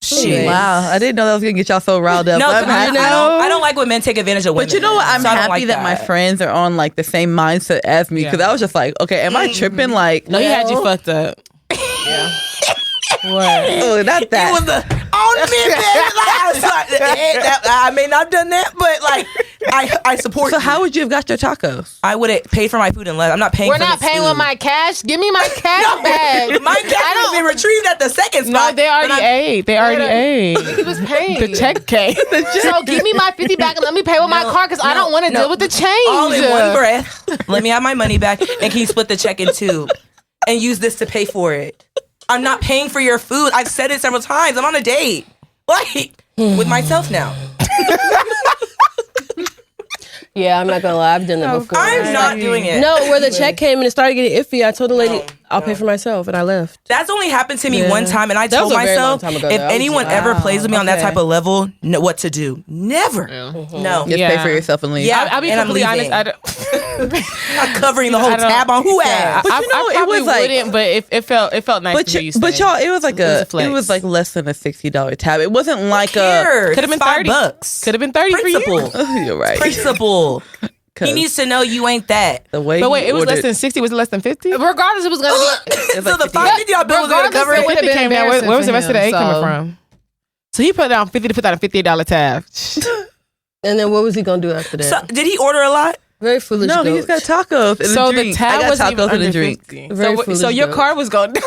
Shit. Wow, I didn't know that was gonna get y'all so riled up. No, I don't like when men take advantage of women. But you know what? I'm happy like that my friends are on like the same mindset as me because I was just like, okay, am I tripping? Like, no, he had you fucked up. Yeah. What? Oh, not that. It was the on me, I may not have done that, but like I support. So you. how would you have got your tacos? I would have paid for my food and left. I'm not paying. We're for not this paying food. with my cash. Give me my cash back. My cash has been retrieved at the second spot. No, they already ate. They already ate. He was paying. The check came. So give me my 50 back and let me pay with my card because I don't want to deal with the change. All in one breath. Let me have my money back, and can you split the check in two, and use this to pay for it? I'm not paying for your food. I've said it several times. I'm on a date, like with myself now. Yeah, I'm not gonna lie. I've done that before. I'm not doing it. No, where the check came and it started getting iffy, I told the lady, I'll pay for myself, and I left. That's only happened to me one time, and I That told was a very long myself, time ago, if though. anyone ever plays with me on that type of level, know what to do. Never. No. Just pay for yourself and leave. Yeah, I'll be and I'm completely honest. leaving. I'm covering the whole tab on who asked. But you know, I it was like, wouldn't, but it felt nice to hear you say. but y'all, it was like a it flex. was like less than a $60 tab. It wasn't like Could Could have been $5. Could have been 30 for you. Principle. You're right. Principle. He needs to know you ain't that. The way But wait, it was ordered, less than 60. Was it less than 50? Regardless, it was going to be. it's So like the 50. $5 bill was going to Regardless, cover it it. would have been came down. Where was the rest of the embarrassing aid for coming him, from? So he put down 50 to put out a $58 tab. And then what was he gonna do after that? So, did he order a lot? Very foolish. No, goat. he's got tacos. And So a the drink. tab I was got even tacos and under a drink. 50. Very So foolish your goat. car was going down.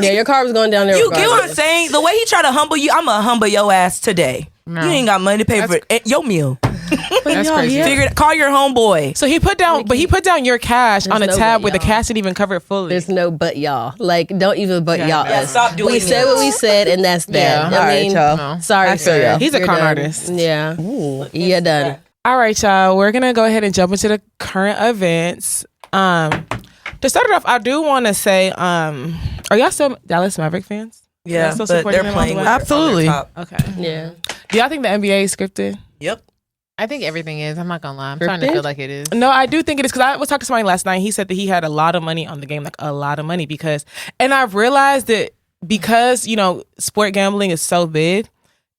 Yeah, your car was going down there. You get what I'm regardless. saying? The way he tried to humble you, I'm going to humble your ass today. No. You ain't got money to pay for your meal. That's crazy. Figure it, call your homeboy. So he put down your cash on a no tab but where the y'all. cash didn't even cover it fully. There's no but y'all. Like, don't even but y'all Yeah, us. stop doing We said this. what we said, and that's that. Yeah. I All right, mean, y'all. sorry, I feel sir. y'all. He's a You're con done. artist. Yeah. You're done. All right, y'all. We're gonna go ahead and jump into the current events. To start it off, I do want to say, are y'all still Dallas Maverick fans? Yeah, still but supporting they're them all playing the with way? Absolutely. on their top. Okay. Yeah. Do y'all think the NBA is scripted? Yep. I think everything is. I'm not going to lie. I'm starting to Scripted? feel like it is. No, I do think it is because I was talking to somebody last night. He said that he had a lot of money on the game, like a lot of money and I've realized that because, sport gambling is so big,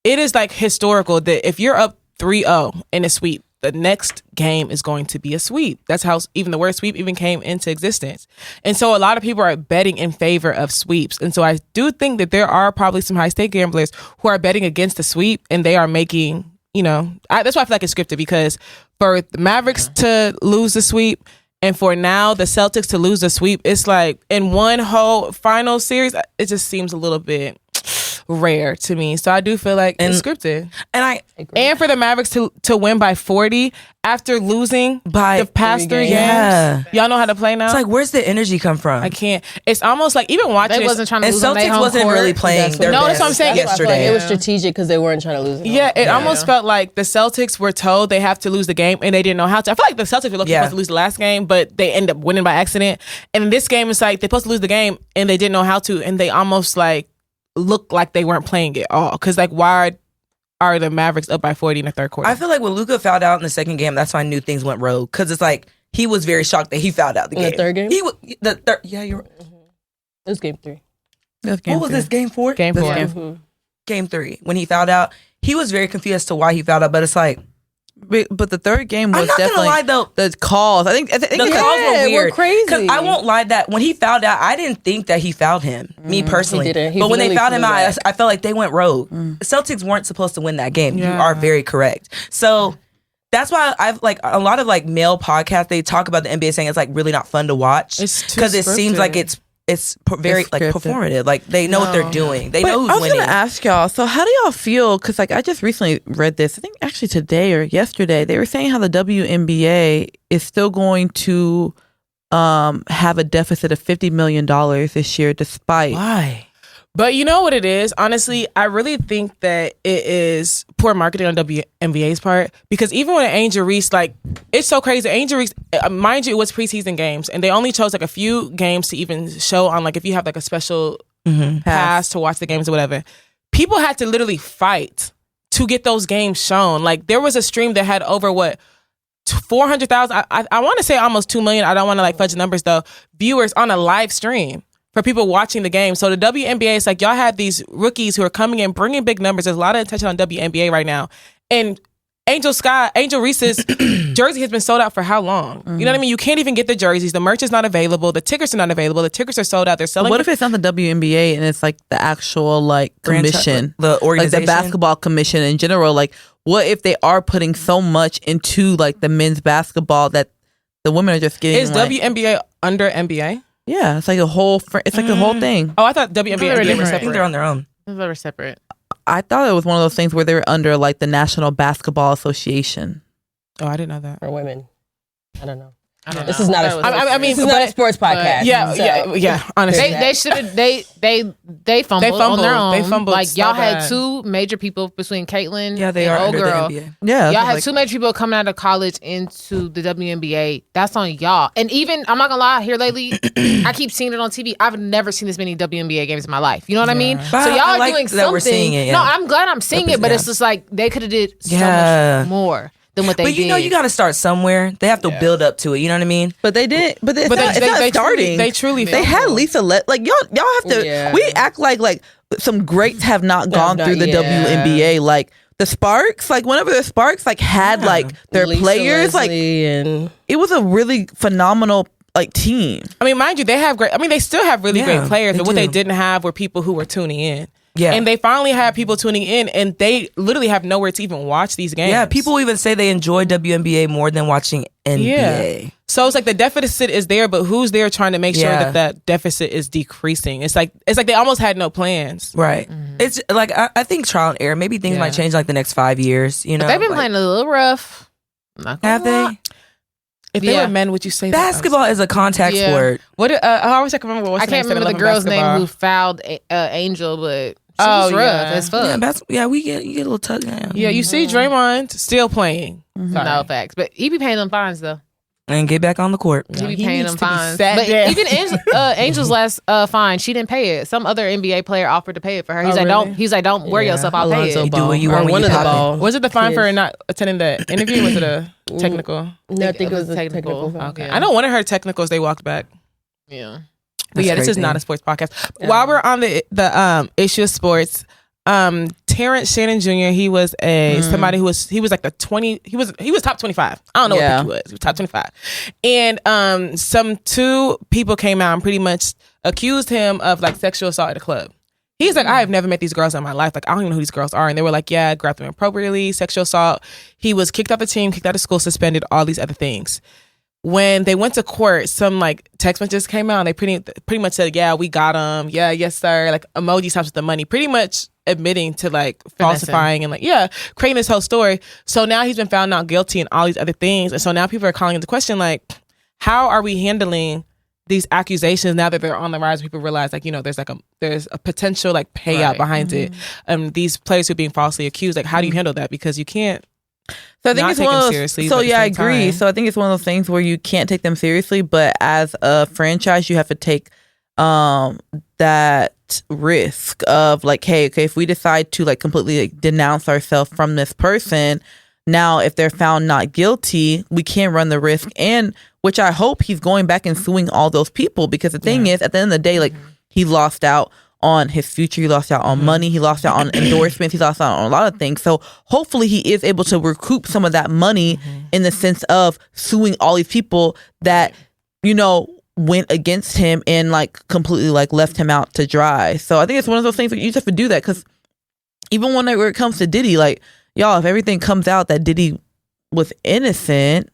it is like historical that if you're up 3-0 in a sweep, the next game is going to be a sweep. That's how even the word sweep even came into existence. And so a lot of people are betting in favor of sweeps. And so I do think that there are probably some high stake gamblers who are betting against the sweep and they are making, that's why I feel like it's scripted because for the Mavericks to lose the sweep and for now the Celtics to lose the sweep, it's like in one whole final series, it just seems a little bit rare to me. So I do feel like it's scripted. And for the Mavericks to win by 40 after losing By the past 3 games. Yeah. Y'all know how to play now? It's like, where's the energy come from? I can't. It's almost like even watching They it. wasn't trying to And lose on their Celtics home wasn't court. really playing their No, that's best what I'm saying. That's why I feel like yesterday. it was strategic because they weren't trying to lose. Yeah, it almost felt like the Celtics were told they have to lose the game and they didn't know how to. I feel like the Celtics were supposed to lose the last game, but they end up winning by accident. And in this game, it's like they're supposed to lose the game and they didn't know how to, and they almost like look like they weren't playing at all. Because like, why are the Mavericks up by 40 in the third quarter? I feel like when Luka fouled out in the second game, that's when I knew things went rogue. Because it's like he was very shocked that he fouled out the In game. the third game? He was the third. Yeah, you're. It was game 3. What was this game for? Game This 4. Game, game 3 when he fouled out. He was very confused as to why he fouled out. But it's like But the third game was I'm not definitely gonna lie though. the calls. I think The calls were were weird. crazy. Because I won't lie that when he fouled out, I didn't think that he fouled him. Me personally. He didn't. He But when they literally fouled him flew out, back. I felt like they went rogue. Celtics weren't supposed to win that game. You Yeah. are very correct. So that's why I've like a lot of like male podcasts, they talk about the NBA saying it's like really not fun to watch. It's too because it seems scripted. like it's very It's like scripted. performative. Like they know what they're doing. They But know I who's was winning. gonna ask y'all. So how do y'all feel? Because like I just recently read this. I think actually today or yesterday they were saying how the WNBA is still going to have a deficit of $50 million this year, despite Why? But you know what it is? Honestly, I really think that it is poor marketing on WNBA's part, because even when Angel Reese, like, it's so crazy. Angel Reese, mind you, it was preseason games, and they only chose like a few games to even show on, like, if you have like a special pass to watch the games or whatever. People had to literally fight to get those games shown. Like, there was a stream that had over 400,000. I want to say almost 2 million. I don't want to like fudge the numbers though. Viewers on a live stream for people watching the game. So the WNBA is like, y'all have these rookies who are coming in, bringing big numbers. There's a lot of attention on WNBA right now. And Angel Reese's jersey has been sold out for how long? You know what I mean? You can't even get the jerseys. The merch is not available. The tickets are not available. The tickets are sold out. They're selling. What if it's not the WNBA and it's like the actual like commission, the organization, like the basketball commission in general? Like, what if they are putting so much into like the men's basketball that the women are just getting? Is like, WNBA under NBA? Yeah, it's like a whole. It's like the whole thing. Oh, I thought WNBA and NBA were separate. I think they're on their own. They were separate. I thought it was one of those things where they were under like the National Basketball Association. Oh, I didn't know that. For women. I don't know. This is not a sports podcast. Yeah. Honestly, they should have. They fumbled on their own. They fumbled. Like y'all had two major people between Caitlyn. Yeah, they are under the NBA. Yeah, y'all had two major people coming out of college into the WNBA. That's on y'all. And even I'm not gonna lie, here lately, I keep seeing it on TV. I've never seen this many WNBA games in my life. You know what I mean? But so y'all are like doing that something. We're seeing it, No, I'm glad I'm seeing it, but it's just like they could have did so much more. What they but you know, you got to start somewhere. They have to build up to it. You know what I mean? But they didn't. But it's not starting. They truly. They had Lisa. Like y'all have to. Yeah. We act like some greats have not gone through the WNBA. Like the Sparks. Like whenever the Sparks like had like their Lisa, players. Leslie, and it was a really phenomenal like team. I mean, mind you, they have great. I mean, they still have really great players. But what they didn't have were people who were tuning in. Yeah. And they finally have people tuning in, and they literally have nowhere to even watch these games. Yeah, people even say they enjoy WNBA more than watching NBA. Yeah. So it's like the deficit is there, but who's there trying to make sure that deficit is decreasing? It's like they almost had no plans. Right. Mm-hmm. It's like I think trial and error. Maybe things might change like the next 5 years. You know, but they've been playing a little rough. Have they? If they were men, would you say basketball is a contact sport? What? I wish I could remember. I can't remember the girl's name who fouled Angel, but she was rough as fuck. Yeah, you get a little tug now. Yeah, you see Draymond still playing. No facts, but he be paying them fines though. And get back on the court. He be paying them fines. But even Angel's last fine, she didn't pay it. Some other NBA player offered to pay it for her. He's like, don't worry yourself, I'll pay it. You do what you want when you pop it. Was it the fine for not attending the interview? Was it a technical? No, I think it was a technical. Okay. Yeah. I know one of her technicals, they walked back. Yeah. But yeah, this is not a sports podcast. Yeah. While we're on the issue of sports, Terrence Shannon Jr. He was somebody who was like the 20. He was top 25. I don't know what pick he was. He was top 25, and some two people came out and pretty much accused him of like sexual assault at the club. He's like, I have never met these girls in my life. Like, I don't even know who these girls are. And they were like, yeah, grabbed them appropriately, sexual assault. He was kicked out the team, kicked out of school, suspended, all these other things. When they went to court, some like text messages came out and they pretty much said, yeah, we got him. Yeah, yes, sir. Like emoji stops with the money, pretty much admitting to like falsifying and like, creating this whole story. So now he's been found not guilty and all these other things. And so now people are calling into question, like, how are we handling these accusations now that they're on the rise? People realize like, you know, there's a potential like payout behind it. These players who are being falsely accused, like, how do you handle that? Because you can't. So I think it's one of those. So yeah, I agree. So I think it's one of those things where you can't take them seriously, but as a franchise, you have to take that risk of like, hey, okay, if we decide to like completely like, denounce ourselves from this person, now if they're found not guilty, we can't run the risk, and which I hope he's going back and suing all those people, because the thing is, at the end of the day, like he lost out on his future, he lost out on money, he lost out on endorsements, he lost out on a lot of things. So hopefully he is able to recoup some of that money in the sense of suing all these people that, you know, went against him and like completely like left him out to dry. So I think it's one of those things that you just have to do that, because even when it comes to Diddy, like, y'all, if everything comes out that Diddy was innocent,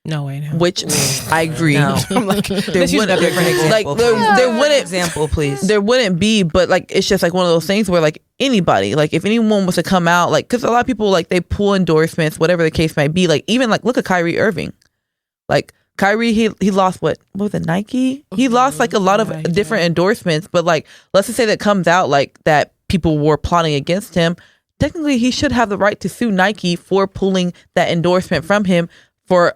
no way, no. Which I agree. No. I'm like, there wouldn't be like there wouldn't example, please. There wouldn't be, but like it's just like one of those things where like anybody, like if anyone was to come out, like, because a lot of people like they pull endorsements, whatever the case might be. Like even like look at Kyrie Irving. Like Kyrie, he lost what was it, Nike? He lost like a lot of different endorsements, but like let's just say that comes out like that people were plotting against him. Technically, he should have the right to sue Nike for pulling that endorsement from him for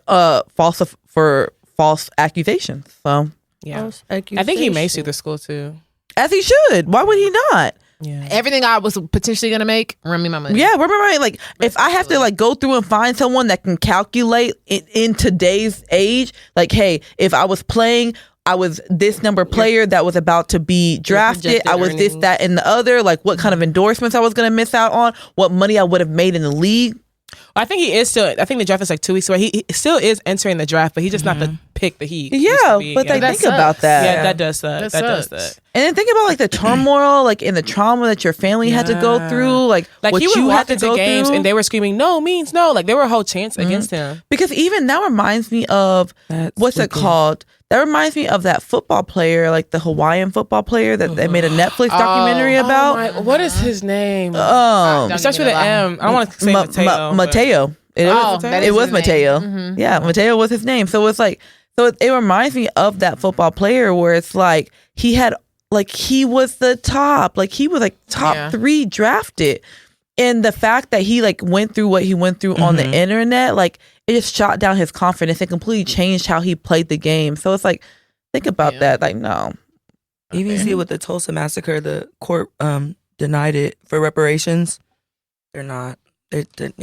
false accusations. So yeah, I think he may sue the school too. As he should. Why would he not? Yeah. Everything I was potentially gonna make, run me my money. Yeah, run me my money. Like if I have to like go through and find someone that can calculate in today's age, like, hey, if I was playing, I was this number player that was about to be drafted. I was this, that, and the other. Like what kind of endorsements I was gonna miss out on, what money I would have made in the league. I think he is still. I think the draft is like 2 weeks away. He still is entering the draft, but he's just not the pick that he. Yeah, but yeah. think about that. Yeah, that does suck. That does suck. And then think about like the turmoil, like in the trauma that your family had to go through, like what he would you walk had to into go games through. and they were screaming, "No means no!" Like there were a whole chants against him. Because even that reminds me of what's it called? That reminds me of that football player, like the Hawaiian football player that they made a Netflix documentary about. What is his name? It starts with an M. I don't want to say Mateo. Mateo. It was Mateo. Mm-hmm. Yeah, Mateo was his name. So it's like, it reminds me of that football player where it's like he had, like he was the top, like he was like top 3 drafted. And the fact that he like went through what he went through on the internet, like it just shot down his confidence. It completely changed how he played the game. So it's like, think about that. Like, no. Even see with the Tulsa massacre, the court denied it for reparations. They're not. I don't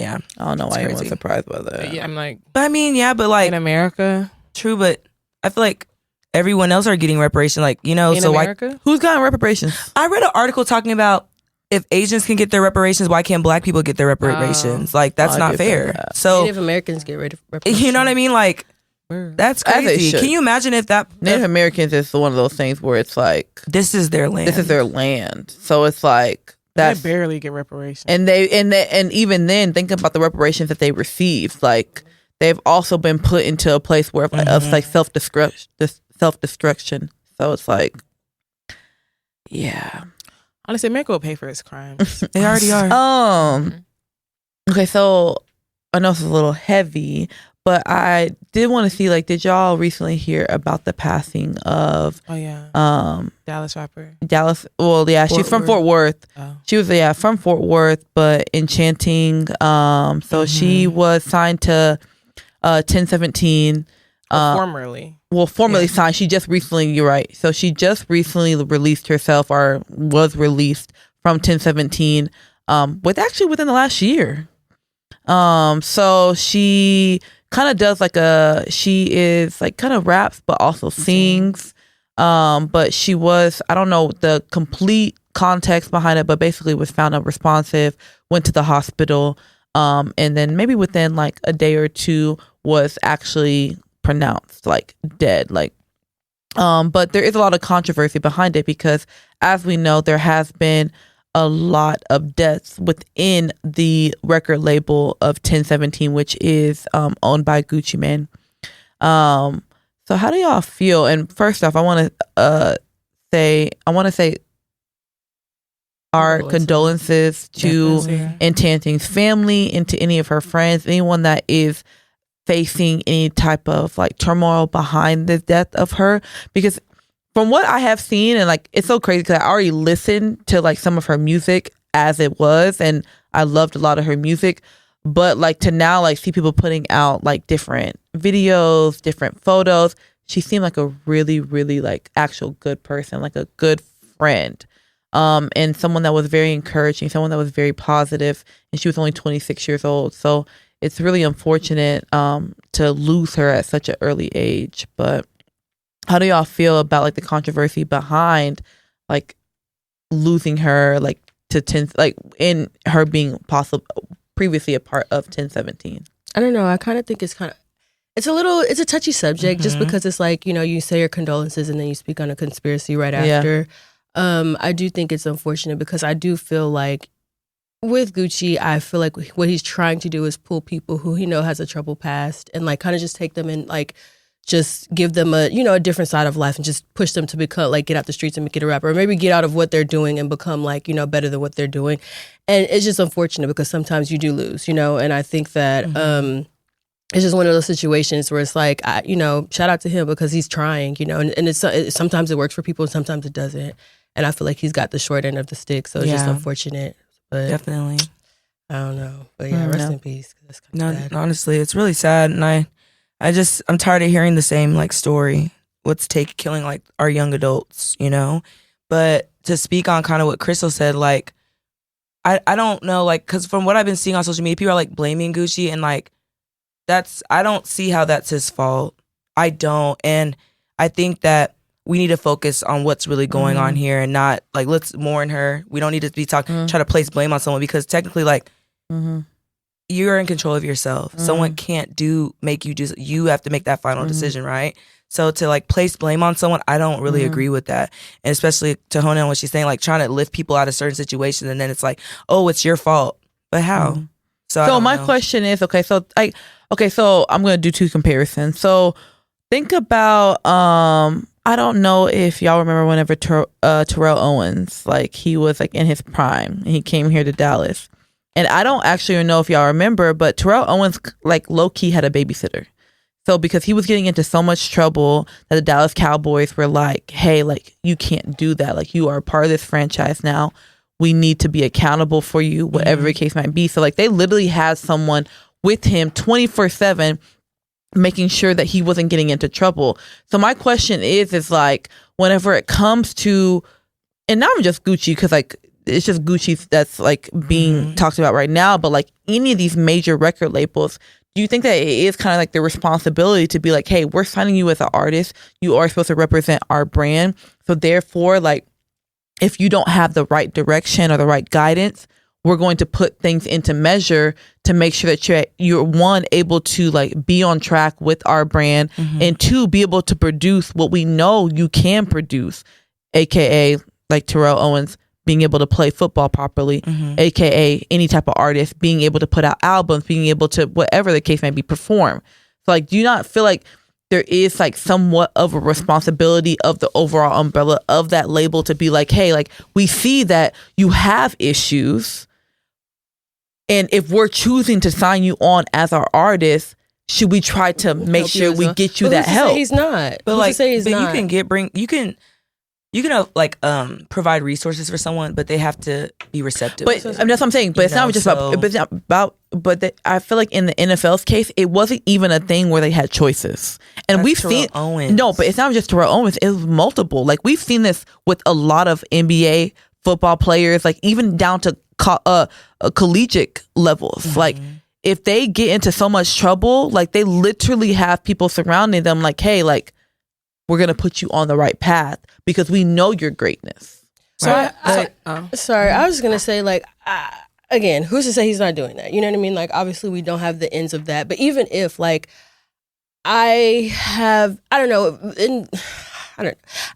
know why everyone's surprised by that. Yeah, I'm like, but I mean, yeah, but like in America, true. But I feel like everyone else are getting reparations. Like in so America? why? Who's gotten reparations? I read an article talking about if Asians can get their reparations, why can't Black people get their reparations? Like that's not fair. So Native Americans get reparations. You know what I mean? Like that's crazy. Can you imagine if that Native Americans is one of those things where it's like this is their land. This is their land. So it's like. They barely get reparations, and even then, think about the reparations that they received. Like they've also been put into a place where of like self destruction. So it's like, yeah. Honestly, America will pay for its crimes. They already are. Okay, so I know this is a little heavy, but I did want to see, like, did y'all recently hear about the passing of Dallas rapper? Well, yeah, she's from Fort Worth. Oh. She was from Fort Worth, but enchanting. So she was signed to 1017. Formerly signed. She just recently, you're right. So she just recently released herself, or was released from 1017 within the last year. So she kind of does she is like kind of raps but also sings. But she was, I don't know the complete context behind it, but basically was found unresponsive, went to the hospital, and then maybe within like a day or two was actually pronounced like dead. But there is a lot of controversy behind it because, as we know, there has been a lot of deaths within the record label of 1017, which is owned by Gucci Mane. So how do y'all feel? And first off, I want to say our condolences to Enchanting's family and to any of her friends, anyone that is facing any type of like turmoil behind the death of her, because from what I have seen, and like it's so crazy because I already listened to like some of her music as it was, and I loved a lot of her music, but like to now like see people putting out like different videos, different photos, she seemed like a really, really like actual good person, like a good friend, and someone that was very encouraging, someone that was very positive, and she was only 26 years old. So it's really unfortunate to lose her at such an early age. But how do y'all feel about like the controversy behind like losing her like to 10, like in her being previously a part of 1017? I don't know. I kind of think it's a touchy subject just because it's like, you know, you say your condolences and then you speak on a conspiracy right after. I do think it's unfortunate because I do feel like with Gucci, I feel like what he's trying to do is pull people who he know has a troubled past and like kind of just take them and like just give them a different side of life and just push them to become like get out the streets and get a rapper, or maybe get out of what they're doing and become like, better than what they're doing. And it's just unfortunate because sometimes you do lose, and I think that it's just one of those situations where it's like, shout out to him because he's trying, and it's sometimes it works for people and sometimes it doesn't. And I feel like he's got the short end of the stick. So it's just unfortunate. But definitely. I don't know. But yeah, rest in peace. That's bad. Honestly, it's really sad. And I'm tired of hearing the same like story. What's killing like our young adults, But to speak on kind of what Crystal said, like, I don't know, like, because from what I've been seeing on social media, people are like blaming Gucci and like, I don't see how that's his fault. I don't. And I think that we need to focus on what's really going on here and not like, let's mourn her. We don't need to be try to place blame on someone because technically like you're in control of yourself. Someone can't make you do, you have to make that final decision, right? So to like place blame on someone, I don't really agree with that. And especially to hone in on what she's saying, like trying to lift people out of certain situations and then it's like, oh, it's your fault. But how? So my question is, so I'm going to do two comparisons. So think about, I don't know if y'all remember whenever Terrell Owens, like he was like in his prime and he came here to Dallas. And I don't actually know if y'all remember, but Terrell Owens like low key had a babysitter. So because he was getting into so much trouble that the Dallas Cowboys were like, hey, like you can't do that. Like you are a part of this franchise now. We need to be accountable for you, whatever the case might be. So like they literally had someone with him 24/7 making sure that he wasn't getting into trouble. So my question is like, whenever it comes to, and now I'm just Gucci because like, it's just Gucci that's like being talked about right now, but like any of these major record labels, do you think that it is kind of like their responsibility to be like, hey, we're signing you as an artist. You are supposed to represent our brand. So therefore, like, if you don't have the right direction or the right guidance, we're going to put things into measure to make sure that you're one, able to like be on track with our brand and two, be able to produce what we know you can produce, AKA like Terrell Owens being able to play football properly, AKA any type of artist being able to put out albums, being able to, whatever the case may be, perform. So like, do you not feel like there is like somewhat of a responsibility of the overall umbrella of that label to be like, hey, like we see that you have issues. And if we're choosing to sign you on as our artist, should we try to make sure we get you that help? He's not. But like, you can like provide resources for someone, but they have to be receptive. But I mean, that's what I'm saying. But it's not just about. But I feel like in the NFL's case, it wasn't even a thing where they had choices. And we've seen Owens. No, but it's not just Terrell Owens. It was multiple. Like we've seen this with a lot of NBA football players, like even down to collegiate levels. Like if they get into so much trouble, like they literally have people surrounding them, like, hey, like we're gonna put you on the right path because we know your greatness. So I was gonna say like. Again, who's to say he's not doing that? You know what I mean? Like, obviously, we don't have the ends of that. But even if, like, I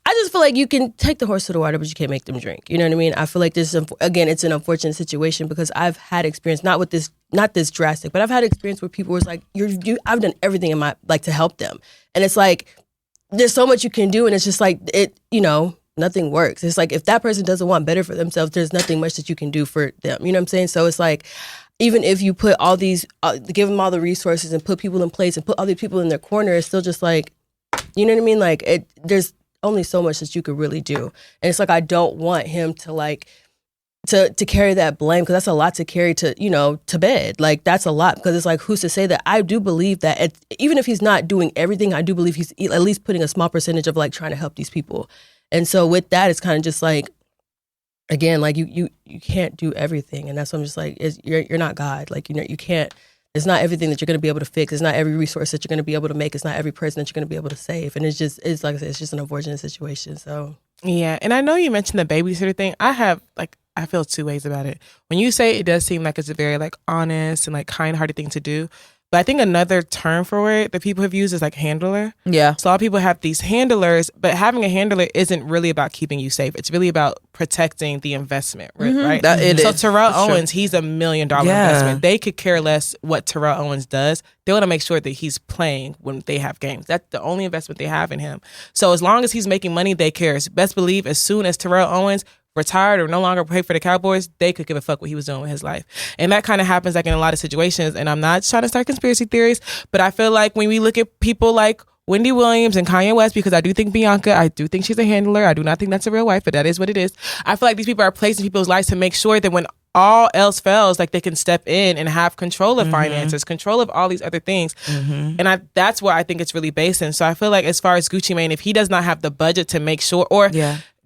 just feel like you can take the horse to the water, but you can't make them drink. You know what I mean? I feel like this is, again, it's an unfortunate situation because I've had experience, not this drastic, but I've had experience where people was like, I've done everything in my, like, to help them. And it's like, there's so much you can do, and it's just like, nothing works. It's like if that person doesn't want better for themselves, there's nothing much that you can do for them. You know what I'm saying? So it's like, even if you put all these, give them all the resources and put people in place and put all these people in their corner, it's still just like, you know what I mean? Like there's only so much that you could really do. And it's like, I don't want him to like, to carry that blame because that's a lot to carry to bed. Like that's a lot because it's like, who's to say that? I do believe that even if he's not doing everything, I do believe he's at least putting a small percentage of like trying to help these people. And so with that, it's kind of just like, again, like you can't do everything. And that's what I'm just like, you're not God. Like, you can't, it's not everything that you're going to be able to fix. It's not every resource that you're going to be able to make. It's not every person that you're going to be able to save. And it's like I said, it's just an unfortunate situation. So. Yeah. And I know you mentioned the babysitter thing. I feel two ways about it. When you say it does seem like it's a very like honest and like kind-hearted thing to do. But I think another term for it that people have used is like handler. Yeah. So a lot of people have these handlers, but having a handler isn't really about keeping you safe. It's really about protecting the investment, right? So Terrell Owens, he's $1 million investment. They could care less what Terrell Owens does. They want to make sure that he's playing when they have games. That's the only investment they have in him. So as long as he's making money, they care. Best believe as soon as Terrell Owens retired or no longer play for the Cowboys, they could give a fuck what he was doing with his life. And that kind of happens like in a lot of situations. And I'm not trying to start conspiracy theories, but I feel like when we look at people like Wendy Williams and Kanye West, because I do think Bianca, I do think she's a handler. I do not think that's a real wife, but that is what it is. I feel like these people are placed in people's lives to make sure that when all else fails, like they can step in and have control of finances, control of all these other things. And that's where I think it's really based in. So I feel like as far as Gucci Mane, if he does not have the budget to make sure, or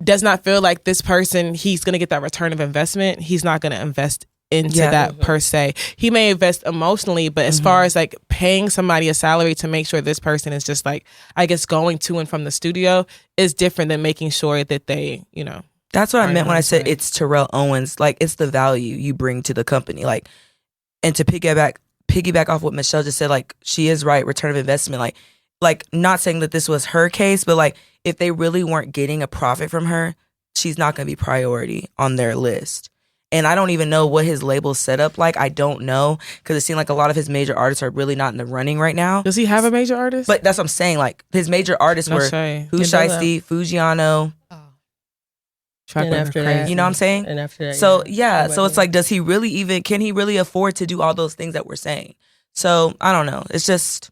does not feel like this person, he's going to get that return of investment, he's not going to invest into that per se. He may invest emotionally, but as far as like paying somebody a salary to make sure this person is just like, I guess, going to and from the studio is different than making sure that they, you know. That's what I meant when I said it's Terrell Owens. Like, it's the value you bring to the company. Like, and to piggyback off what Michelle just said, like, she is right, return of investment. Like not saying that this was her case, but like if they really weren't getting a profit from her, she's not going to be priority on their list. And I don't even know what his label's set up like. I don't know, because it seemed like a lot of his major artists are really not in the running right now. Does he have a major artist? But that's what I'm saying. Like, his major artists were Shiesty, Fujiano. And after that, you know what I'm saying? And after that, so so it's like, can he really afford to do all those things that we're saying? So I don't know. It's just.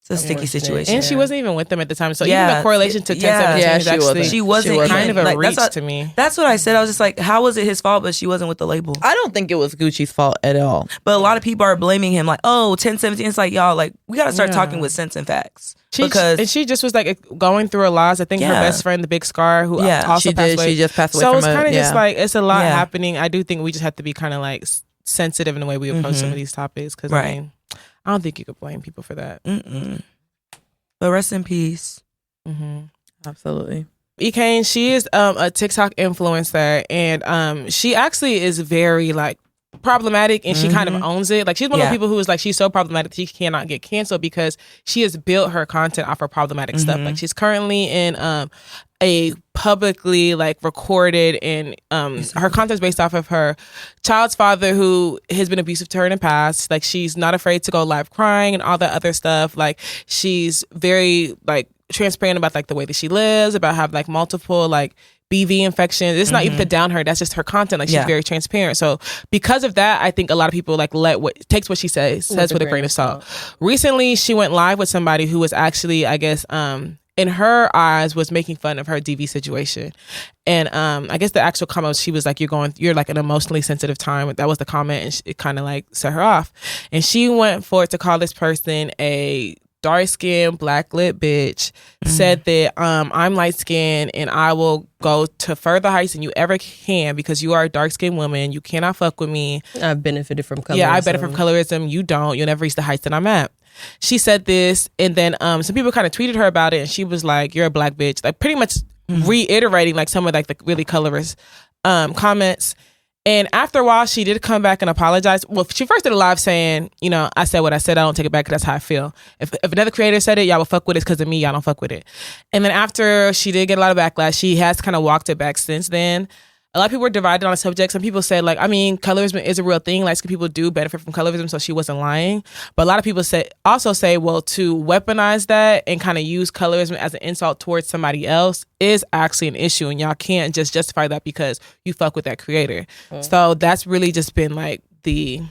It's a sticky situation. And she wasn't even with them at the time. So even the correlation to 1017 is actually she wasn't kind of a reach to me. That's what I said. I was just like, how was it his fault, but she wasn't with the label? I don't think it was Gucci's fault at all. But a lot of people are blaming him, like, oh, 1017. It's like, y'all, like, we got to start talking with sense and facts. And she just was like going through a loss. I think her best friend, the Big Scar, who also passed away. She just passed away. So it's kind of just like, it's a lot happening. I do think we just have to be kind of like sensitive in the way we approach some of these topics. Because I mean, I don't think you could blame people for that. But rest in peace. Absolutely. E-Kane, she is a TikTok influencer, and she actually is very like problematic, and she kind of owns it. Like, she's one of the people who is like, she's so problematic she cannot get canceled because she has built her content off of problematic stuff. Like, she's currently in a publicly like recorded, and her content's based off of her child's father who has been abusive to her in the past. Like, she's not afraid to go live crying and all that other stuff. Like, she's very like transparent about like the way that she lives, about having like multiple like BV infections. It's not even to down her, that's just her content. Like, she's very transparent. So because of that, I think a lot of people like takes what she says with a grain of salt. Recently she went live with somebody who was actually, I guess, in her eyes, was making fun of her DV situation. And I guess the actual comment, she was like, you're like an emotionally sensitive time. That was the comment, and it kind of like set her off. And she went for it to call this person a dark-skinned, black-lit bitch, said that I'm light-skinned and I will go to further heights than you ever can because you are a dark-skinned woman. You cannot fuck with me. I've benefited from colorism. Yeah, I benefit from colorism. You don't. You'll never reach the heights that I'm at. She said this, and then some people kind of tweeted her about it, and she was like, you're a black bitch. Like, pretty much reiterating like some of like the really colorist comments. And after a while, she did come back and apologize. Well, she first did a live saying, you know, I said what I said. I don't take it back because that's how I feel. If another creator said it, y'all will fuck with it because of me. Y'all don't fuck with it. And then after she did get a lot of backlash, she has kind of walked it back since then. A lot of people were divided on the subject. Some people said, like, I mean, colorism is a real thing. Like, some people do benefit from colorism, so she wasn't lying. But a lot of people also say, well, to weaponize that and kind of use colorism as an insult towards somebody else is actually an issue. And y'all can't just justify that because you fuck with that creator. So that's really just been like the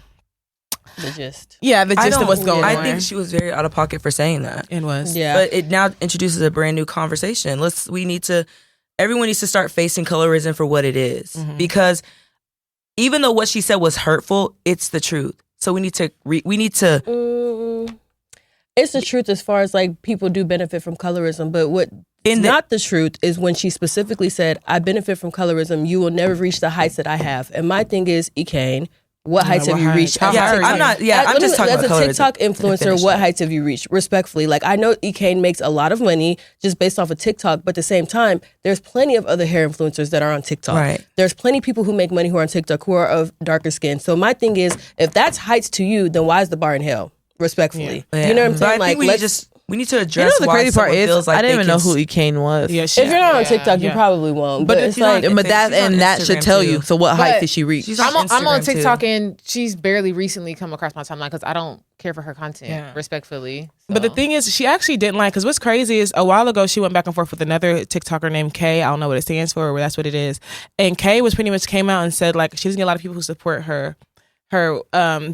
gist. Yeah, the gist of what's going on. I think she was very out of pocket for saying that. It was. Yeah. But it now introduces a brand new conversation. Everyone needs to start facing colorism for what it is. Because even though what she said was hurtful, it's the truth. So we need to it's the truth as far as like people do benefit from colorism, but what not the truth is when she specifically said, I benefit from colorism, you will never reach the heights that I have. And my thing is, E-Kane, what heights have you reached? I'm just talking about as a TikTok influencer, what heights have you reached? Respectfully, like, I know E-Kane makes a lot of money just based off of TikTok, but at the same time, there's plenty of other hair influencers that are on TikTok. Right. There's plenty of people who make money who are on TikTok who are of darker skin. So my thing is, if that's heights to you, then why is the bar in hell? Respectfully, you know what I'm saying? But I think we need to address the why crazy part someone is feels like I didn't even know who can Ekane was. Yeah, If you're not on TikTok, you probably won't. But it's like, but that should tell you. So what height did she reach? I'm on Instagram, TikTok too. and she's barely recently come across my timeline because I don't care for her content, respectfully. But the thing is, she actually didn't like, because what's crazy is a while ago, she went back and forth with another TikToker named Kay. I don't know what it stands for, or that's what it is. And Kay was pretty much came out and said, like, she doesn't get a lot of people who support her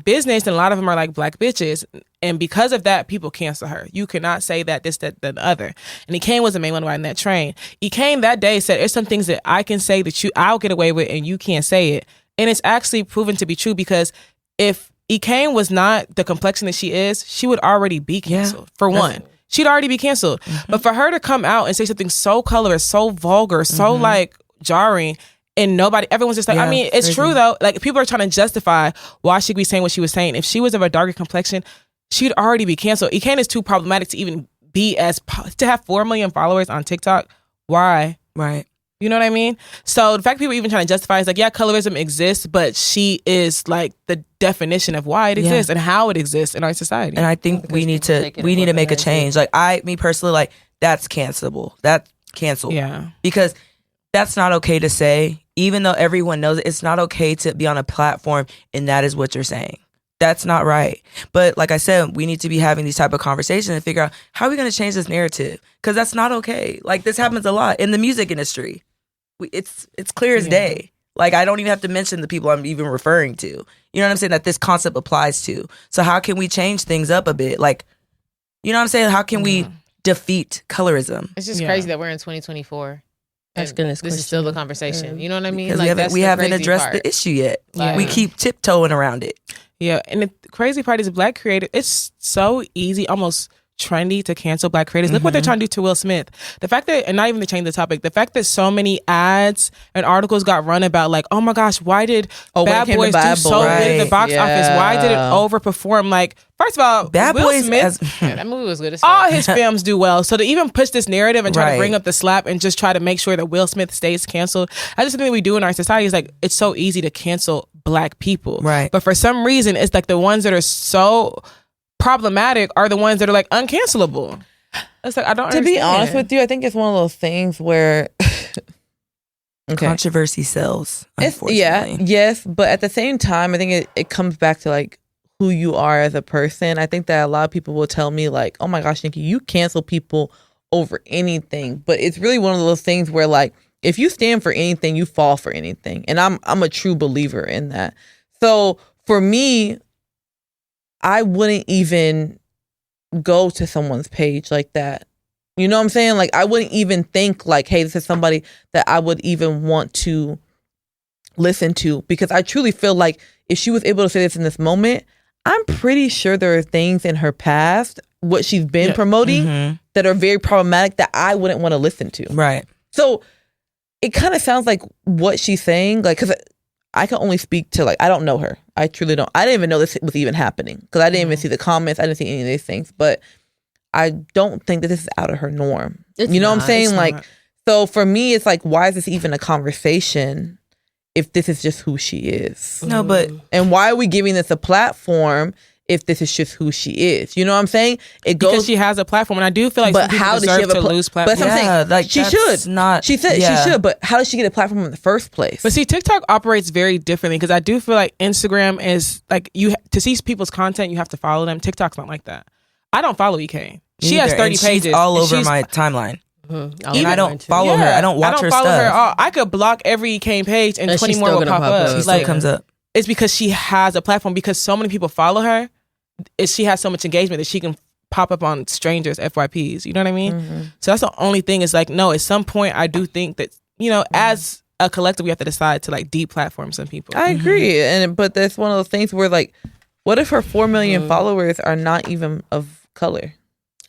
business, and a lot of them are like black bitches. And because of that, people cancel her. You cannot say that, this, that, the other. And Ekane was the main one riding that train. Ekane that day said, there's some things that I can say that I'll get away with and you can't say it. And it's actually proven to be true, because if Ekane was not the complexion that she is, she would already be canceled. For one, she'd already be canceled. Mm-hmm. But for her to come out and say something so colorist, so vulgar, so like jarring, and everyone's just like, I mean, it's true though. Like, people are trying to justify why she could be saying what she was saying. If she was of a darker complexion, she'd already be canceled. Ekane is too problematic to even be to have 4 million followers on TikTok. Why? Right. You know what I mean? So the fact people even trying to justify is like, yeah, colorism exists, but she is like the definition of why it exists and how it exists in our society. And I think we need to make a change. Like, me personally, like, that's cancelable. That's canceled. Yeah. Because that's not okay to say, even though everyone knows it. It's not okay to be on a platform and that is what you're saying. That's not right. But like I said, we need to be having these type of conversations and figure out how are we going to change this narrative? Because that's not okay. Like, this happens a lot in the music industry. It's clear as day. Like, I don't even have to mention the people I'm even referring to. You know what I'm saying? That this concept applies to. So how can we change things up a bit? Like, you know what I'm saying? How can we defeat colorism? It's just crazy that we're in 2024. This is still the conversation. You know what I mean? Because like, we haven't addressed the issue yet. Yeah. We keep tiptoeing around it. Yeah, and the crazy part is black creators, it's so easy, almost trendy to cancel black creators. Look what they're trying to do to Will Smith. The fact that, and not even to change the topic, the fact that so many ads and articles got run about like, oh my gosh, why did Bad Boys do so good at the box office? Why did it overperform? Like, first of all, Bad Will Boys Smith, that movie was good as fuck. all his films do well. So to even push this narrative and try to bring up the slap and just try to make sure that Will Smith stays canceled, that's just something we do in our society. Is like, it's so easy to cancel black people. Right. But for some reason, it's like the ones that are so problematic are the ones that are like uncancelable. It's like, I don't understand. To be honest with you, I think it's one of those things where controversy sells, unfortunately. Yes, but at the same time, I think it comes back to like who you are as a person. I think that a lot of people will tell me like, oh my gosh, Nikki, you cancel people over anything. But it's really one of those things where like, if you stand for anything, you fall for anything. And I'm a true believer in that. So for me, I wouldn't even go to someone's page like that. You know what I'm saying? Like, I wouldn't even think like, hey, this is somebody that I would even want to listen to, because I truly feel like if she was able to say this in this moment, I'm pretty sure there are things in her past, what she's been promoting, that are very problematic that I wouldn't want to listen to. Right. So it kind of sounds like what she's saying, like, because I can only speak to, like, I don't know her. I truly don't. I didn't even know this was even happening, because I didn't even see the comments. I didn't see any of these things. But I don't think that this is out of her norm. You know what I'm saying? Like, so for me, it's like, why is this even a conversation if this is just who she is? No, but... And why are we giving this a platform if this is just who she is? You know what I'm saying? It goes, because she has a platform, and I do feel like some people deserve to lose platforms. But I'm saying, like, she should. She said she should, but how does she get a platform in the first place? But see, TikTok operates very differently, because I do feel like Instagram is like, to see people's content, you have to follow them. TikTok's not like that. I don't follow Ekane. She has 30 pages. She's all over my timeline. And I don't follow her. I don't watch her stuff. Her at all. I could block every Ekane page and 20 more will pop up. She still comes up. It's because she has a platform, because so many people follow her. She has so much engagement that she can pop up on strangers' FYPs. You know what I mean? So that's the only thing, is like, no, at some point I do think that, you know, as a collective, we have to decide to like deplatform some people. I agree. But that's one of those things where like, what if her 4 million followers are not even of color?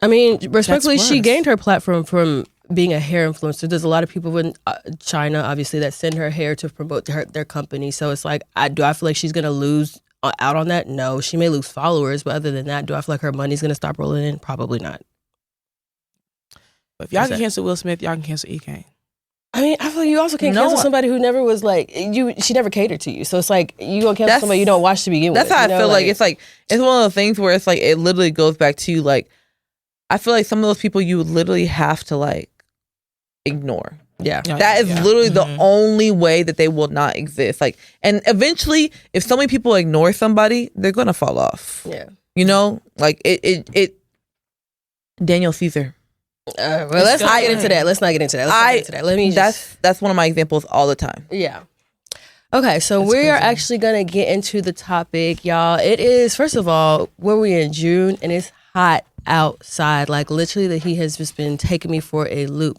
I mean, respectfully, she gained her platform from being a hair influencer. There's a lot of people in China, obviously, that send her hair to promote their company. So it's like, do I feel like she's going to lose out on that? No. She may lose followers, but other than that, do I feel like her money's going to stop rolling in? Probably not. But if y'all can cancel Will Smith, y'all can cancel Ekane. I mean, I feel like you also can't cancel somebody who never was like you. She never catered to you, so it's like you gonna cancel somebody you don't watch to begin with. That's how I feel like it's one of those things where it's like it literally goes back to like, I feel like some of those people you literally have to like ignore. Yeah. That is literally the only way that they will not exist. Like, and eventually, if so many people ignore somebody, they're gonna fall off. Yeah. You know, like it. Daniel Caesar. Well, let's not get into that. Let's not get into that. Let me. That's one of my examples all the time. Yeah. Okay, so we are actually gonna get into the topic, y'all. It is, first of all, we're in June and it's hot outside. Like literally, the heat has just been taking me for a loop.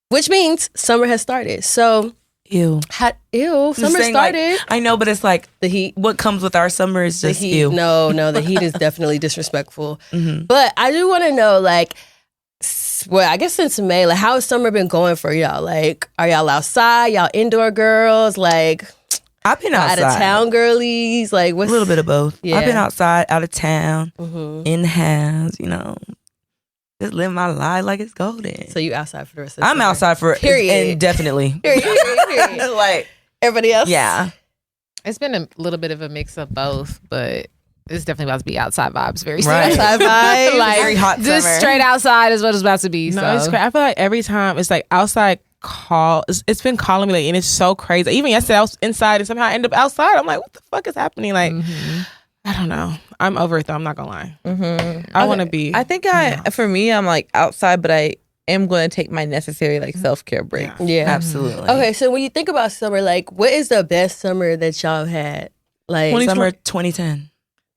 Which means summer has started. So, Ew. Summer started. Like, I know, but it's like the heat. What comes with our summer is just the heat. ew. No, the heat is definitely disrespectful. But I do want to know, like, well, I guess since May, like, how has summer been going for y'all? Like, are y'all outside? Y'all indoor girls? Like, I've been outside. Out of town girlies? Like, what's a little bit of both. Yeah. I've been outside, out of town, in the house, you know. Just live my life like it's golden. So you outside for the rest of the I'm summer. outside for Period. Indefinitely. Period. Like everybody else. Yeah. It's been a little bit of a mix of both, but it's definitely about to be outside vibes very soon. Right. Outside vibes. Like very hot just summer. straight outside is what it's about to be. No, so. it's crazy. I feel like every time it's like outside call. It's been calling me, like, and it's so crazy. Even yesterday, I was inside and somehow I end up outside. I'm like, what the fuck is happening? Like, I don't know. I'm over it though. I'm not gonna lie. I want to be. I think for me, I'm like outside, but I am going to take my necessary like self-care break. Yeah. Absolutely. Okay, so when you think about summer, like, what is the best summer that y'all had? Like, Summer 2010.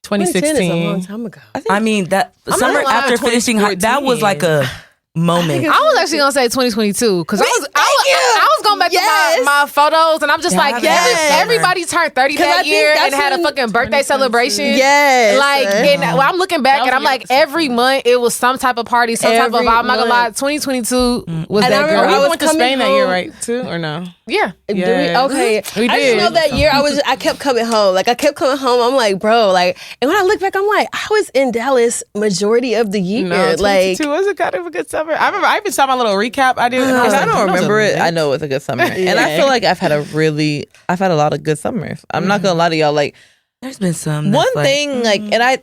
2010 is a long time ago. I mean, that summer not lying, after finishing high, that was like a moment. I was actually gonna say 2022 because I was going back to my photos and I'm just like, everybody turned 30 that year and had a fucking birthday celebration. Yes. Like, and I'm looking back and I'm like, every month it was some type of party, some type of vibe. I'm not gonna lie, 2022 was that girl. We went to Spain that year, right? Too or no? Yeah. Okay. We I did. just know that year I kept coming home. Like, I kept coming home. I'm like, bro, like, and when I look back, I'm like, I was in Dallas majority of the year. No, like, 2022 was a kind of a good summer. I remember I even saw my little recap I did. I don't remember it. I know it was a good summer. And I feel like I've had a lot of good summers. I'm not gonna lie to y'all. Like, there's been some. One thing, like, and I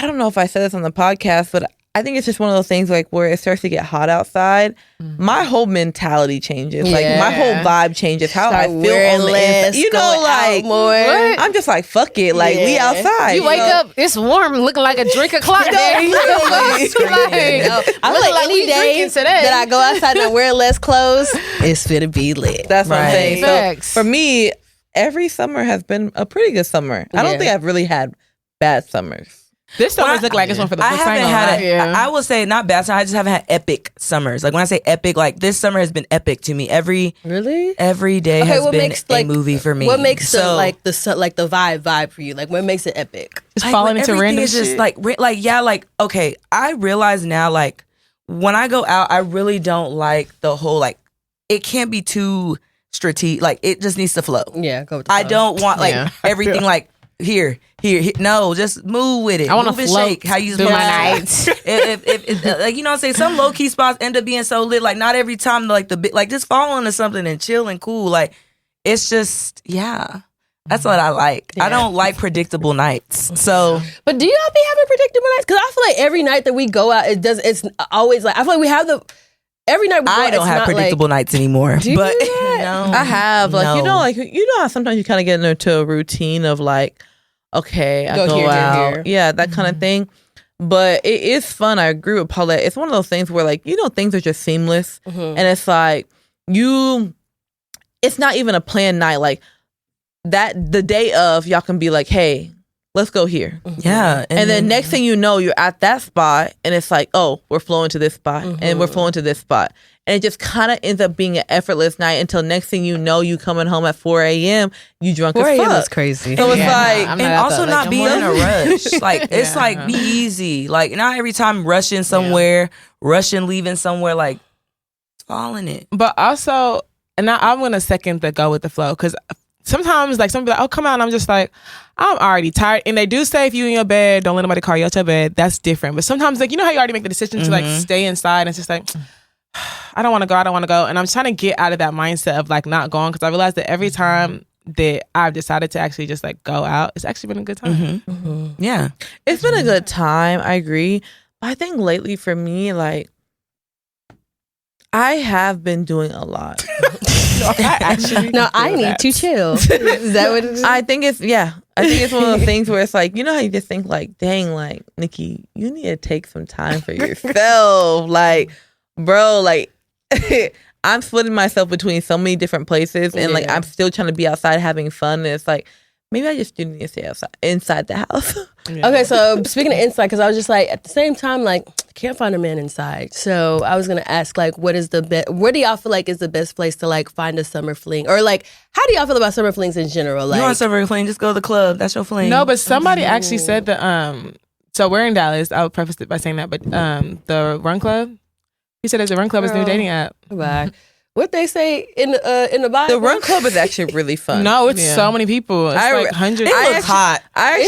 don't know if I said this on the podcast, but I think it's just one of those things like where it starts to get hot outside. My whole mentality changes. Like, my whole vibe changes. How I feel on the inside. You know, like, more. I'm just like, fuck it. Like, we outside. You wake up, it's warm, looking like a drink o'clock day. I feel like any day that I go outside and I'm wearing less clothes, it's gonna be lit. That's what I'm saying. Facts. So for me, every summer has been a pretty good summer. I don't think I've really had bad summers. This summer's look like it's one for the I books. haven't had I will say not bad summer. I just haven't had epic summers. Like when I say epic, like this summer has been epic to me. Every day has been a movie for me. What makes the vibe for you? Like what makes it epic? Just falling into random is just shit. Okay. I realize now, like when I go out, I really don't like the whole like it can't be too strategic. Like it just needs to flow. Yeah, go with the flow. I don't want like everything like. Here. No, just move with it. I want to float. shake. How you through my night. if like you know what I'm saying, some low key spots end up being so lit. Like not every time like just fall into something and chill and cool. Like it's just that's what I like. I don't like predictable nights. So, but do y'all be having predictable nights? Because I feel like every night that we go out, it's always like I feel like we have every night we go out. I don't have predictable nights anymore. But no, I have like you know how sometimes you kind of get into a routine of like. Okay, I go out. Here. Yeah, that kind of thing. But it is fun. I agree with Paulette. It's one of those things where like, you know, things are just seamless. And it's like it's not even a planned night. Like that the day of y'all can be like, hey, let's go here. Yeah. And then next thing you know, you're at that spot and it's like, oh, we're flowing to this spot and we're flowing to this spot. And it just kind of ends up being an effortless night until next thing you know, you coming home at 4 a.m., you drunk as fuck. 4 a.m. is crazy. So it's like, and also not being in a rush. Like, it's like, be easy. Like, not every time rushing somewhere, leaving somewhere, like, falling it. But also, and I'm going to second the go with the flow because sometimes, like, some people like, oh, come out. And I'm just like, I'm already tired. And they do say if you in your bed, don't let nobody call you out your bed. That's different. But sometimes, like, you know how you already make the decision to, like, stay inside and it's just like, I don't want to go. And I'm trying to get out of that mindset of like not going because I realized that every time that I've decided to actually just like go out, it's actually been a good time. Yeah. It's been a good time. I agree. I think lately for me, like, I have been doing a lot. I need to chill. Is that what it is? I think it's one of those things where it's like, you know how you just think like, dang, like, Nikki, you need to take some time for yourself. Like, bro, like, I'm splitting myself between so many different places, and like, I'm still trying to be outside having fun, and it's like, maybe I just do need to stay inside the house. Okay, so speaking of inside, because I was just like, at the same time, like, I can't find a man inside. So I was going to ask, like, where do y'all feel like is the best place to, like, find a summer fling? Or, like, how do y'all feel about summer flings in general? Like, you want a summer fling, just go to the club. That's your fling. No, but somebody actually said that, so we're in Dallas. I'll preface it by saying that, but the Run Club, he said the Run Club is a new dating app. Bye. What they say in the Bible? The Run Club is actually really fun. No, it's so many people. It's like hundreds. It looks hot. I'll be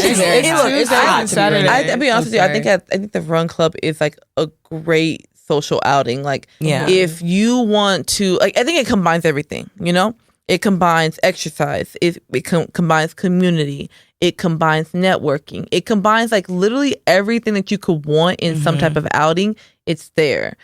honest with you. I think the Run Club is like a great social outing. Like, if you want to, like, I think it combines everything. You know, it combines exercise. It combines community. It combines networking. It combines like literally everything that you could want in some type of outing. It's there.